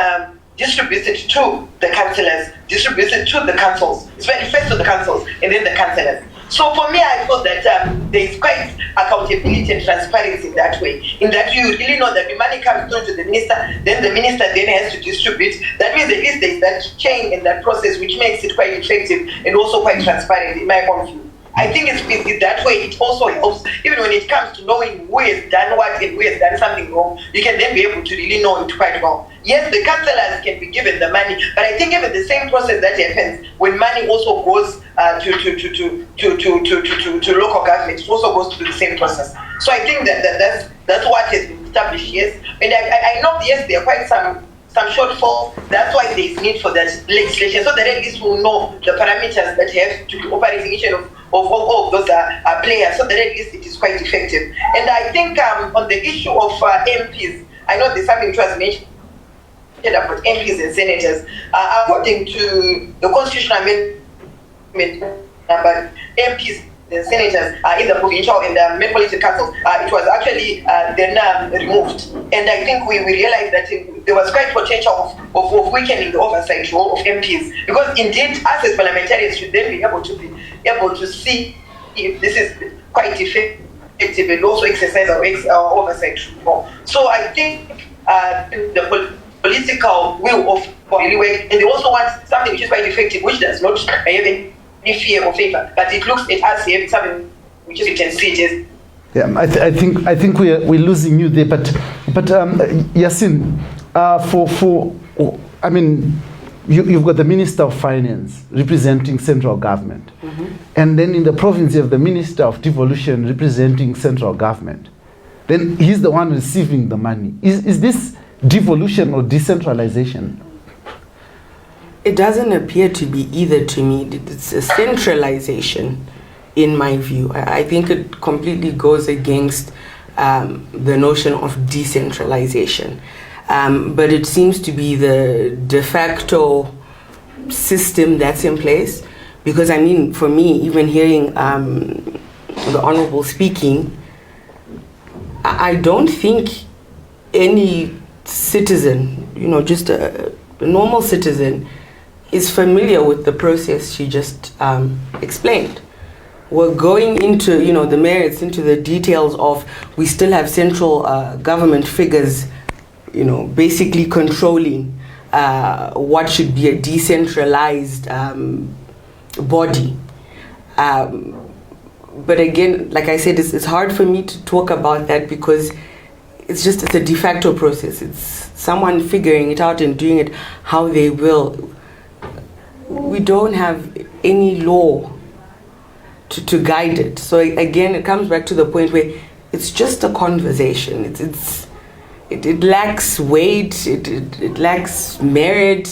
distributes it to the councillors, distributes it to the councils. It's very first to the councils and then the councillors. So for me, I feel that there is quite accountability and transparency in that way. In that you really know that the money comes through to the minister, then the minister then has to distribute. That means at least there is that chain and that process which makes it quite effective and also quite transparent in my own view. I think it's that way. It also helps, even when it comes to knowing who has done what and who has done something wrong, you can then be able to really know it quite well. yes, the councillors can be given the money, but I think even the same process that happens when money also goes to local government, it also goes through the same process. So I think that's what has been established, yes. And I know, yes, there are quite some shortfalls. That's why there is need for that legislation, so that at least we'll know the parameters that have to be operating each of all those are players, so that at least it is quite effective. And I think on the issue of MPs, I know there's something which was mentioned about MPs and senators. According to the constitutional amendment, MPs and senators in the provincial and the metropolitan councils, it was actually then removed. And I think we realized that there was quite potential of weakening the oversight role of MPs, because indeed, us as parliamentarians should then be able to see if this is quite effective and also exercise our oversight role. So I think the political will of really work, and they also want something which is quite effective, which does not have any fear or favor, but it looks at us here something which you can see it is. Yeah, I think we're losing you there, but Yasin, I mean, you've got the Minister of Finance representing central government, and then in the province you have the Minister of Devolution representing central government. Then he's the one receiving the money. Is this devolution or decentralization? It doesn't appear to be either to me. It's a centralization, in my view. I think it completely goes against the notion of decentralization. But it seems to be the de facto system that's in place. Because, I mean, for me, even hearing the Honorable speaking, I don't think any citizen, just a normal citizen, is familiar with the process she just explained. We're going into, the merits, into the details of, we still have central government figures, basically controlling what should be a decentralized body. But again, like I said, it's hard for me to talk about that because it's a de facto process. It's someone figuring it out and doing it how they will. We don't have any law to guide it. So again, it comes back to the point where it's just a conversation. It lacks weight. It lacks merit.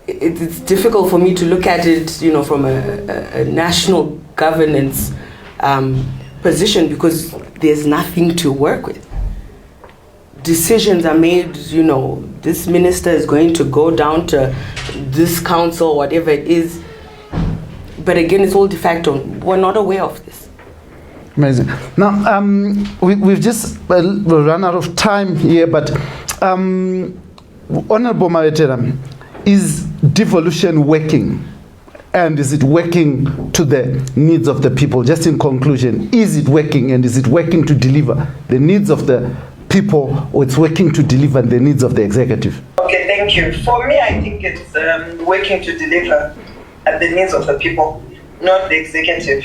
It's difficult for me to look at it, from a national governance position, because there's nothing to work with. Decisions are made, this minister is going to go down to this council, whatever it is. But again, it's all de facto. We're not aware of this. Amazing. Now, we've just we'll run out of time here, but Honorable Mavetera, is devolution working? And is it working to the needs of the people? Just in conclusion, is it working, and is it working to deliver the needs of the people, or it's working to deliver the needs of the executive? Okay, thank you. For me, I think it's working to deliver the needs of the people, not the executive.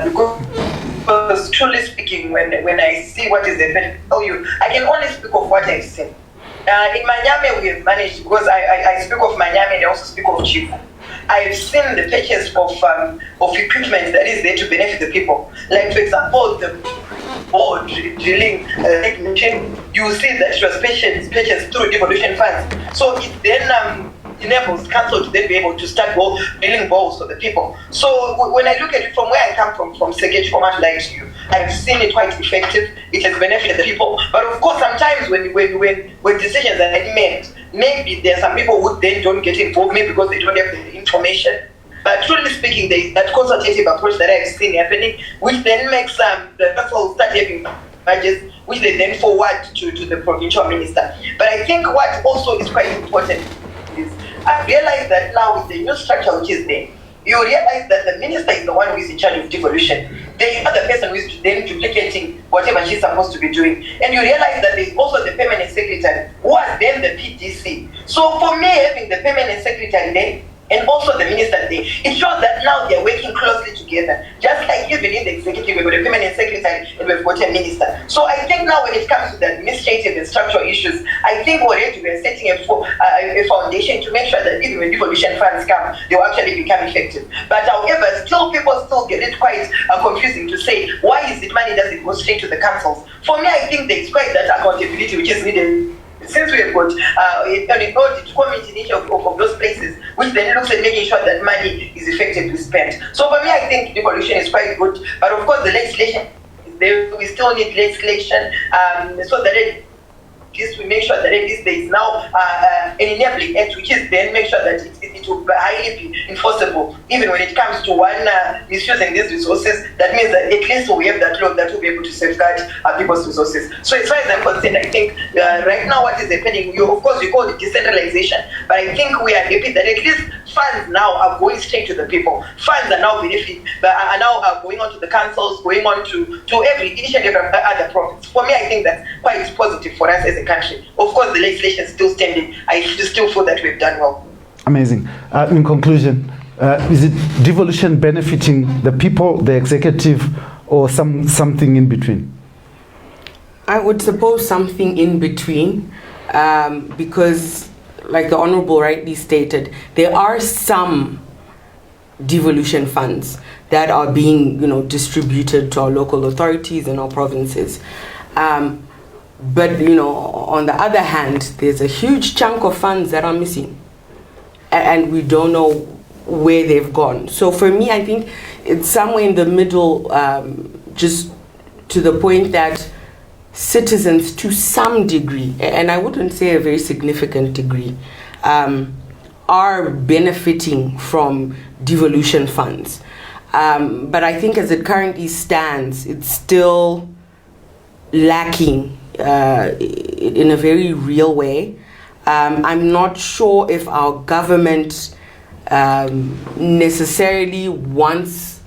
Because truly speaking, when I see what is happening, I can only speak of what I've seen. In Manyame, we have managed, because I speak of Manyame and I also speak of Chifu. I've seen the purchase of equipment that is there to benefit the people. Like, for example, the board drilling machine, you see that it was purchased through devolution funds. So it then enables council to then be able to start drilling balls for the people. So when I look at it from where I come from Segej, format like you, I've seen it quite effective. It has benefited the people. But of course, sometimes when decisions are made, maybe there are some people who then don't get involved, maybe because they don't have the information. But truly speaking, there is that consultative approach that I've seen happening, which then makes the council start having budgets, which they then forward to the provincial minister. But I think what also is quite important is I realize that now with the new structure which is there, you realize that the minister is the one who is in charge of devolution. There is not the person who is then duplicating whatever she's supposed to be doing. And you realize that there is also the permanent secretary, who was then the PDC. So for me, having the permanent secretary there, and also the minister there. It shows that now they're working closely together. Just like even in the executive, we've got a permanent secretary and we've got a minister. So I think now when it comes to the administrative and structural issues, I think already we're setting a foundation to make sure that even when devolution funds come, they will actually become effective. But however, people still get it quite confusing to say, why is it money doesn't go straight to the councils? For me, I think there's quite that accountability which is needed. Since we have got an audit committee in each of those places, which then looks at making sure that money is effectively spent. So for me, I think devolution is quite good. But of course, the legislation is there. We still need legislation so that we make sure that at least there is now an enabling act, which is then make sure that it will highly be enforceable, even when it comes to one misusing these resources. That means that at least we have that law that will be able to safeguard people's resources. So as far as I'm concerned, I think right now what is happening, of course you call it decentralization, but I think we are happy that at least funds now are going straight to the people. Funds are now going on to the councils, going on to each and every other province. For me, I think that's quite positive for us as a country. Of course, the legislation is still standing. I still feel that we've done well. Amazing. In conclusion, is it devolution benefiting the people, the executive, or something in between? I would suppose something in between, because, like the Honourable rightly stated, there are some devolution funds that are being, distributed to our local authorities and our provinces. But, on the other hand, there's a huge chunk of funds that are missing, and we don't know where they've gone. So for me, I think it's somewhere in the middle, just to the point that citizens, to some degree, and I wouldn't say a very significant degree, are benefiting from devolution funds. But I think as it currently stands, it's still lacking in a very real way. I'm not sure if our government necessarily wants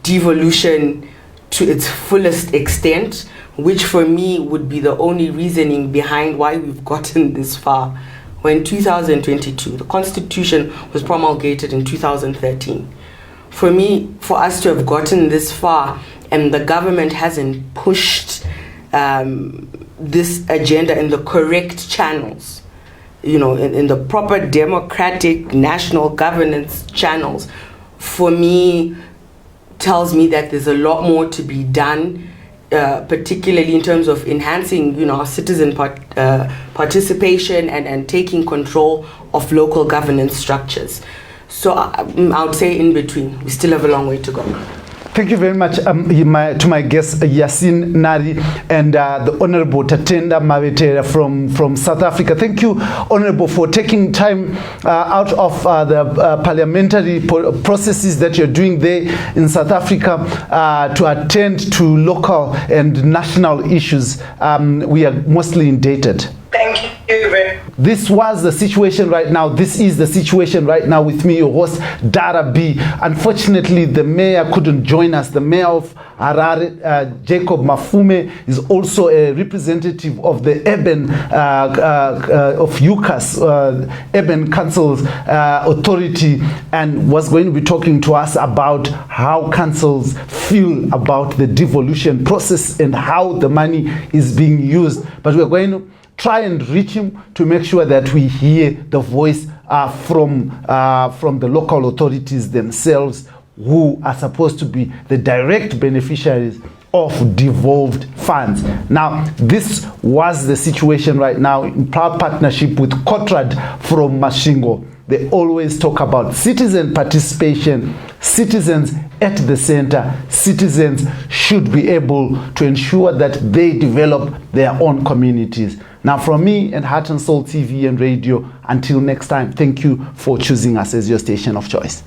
devolution to its fullest extent, which for me would be the only reasoning behind why we've gotten this far. When 2022, the Constitution was promulgated in 2013. For me, for us to have gotten this far and the government hasn't pushed this agenda in the correct channels, in the proper democratic national governance channels, for me, tells me that there's a lot more to be done, particularly in terms of enhancing, our citizen participation and taking control of local governance structures. So I would say in between. We still have a long way to go. Thank you very much to my guests, Yasin Nari and the Honourable Tatenda Mavetera from South Africa. Thank you, Honourable, for taking time out of the parliamentary processes that you're doing there in South Africa to attend to local and national issues. We are mostly indebted. Thank you very much. This was the situation right now. This is the situation right now with me, your host, Dara B. Unfortunately, the mayor couldn't join us. The mayor of Harare, Jacob Mafume, is also a representative of the urban, of UCAS, Urban Councils Authority, and was going to be talking to us about how councils feel about the devolution process and how the money is being used. But we're going to try and reach him to make sure that we hear the voice from the local authorities themselves, who are supposed to be the direct beneficiaries of devolved funds. Now, this was the situation right now in partnership with Kotrad from Mashingo. They always talk about citizen participation, citizens at the center. Citizens should be able to ensure that they develop their own communities. Now, from me and Heart and Soul TV and Radio, until next time, thank you for choosing us as your station of choice.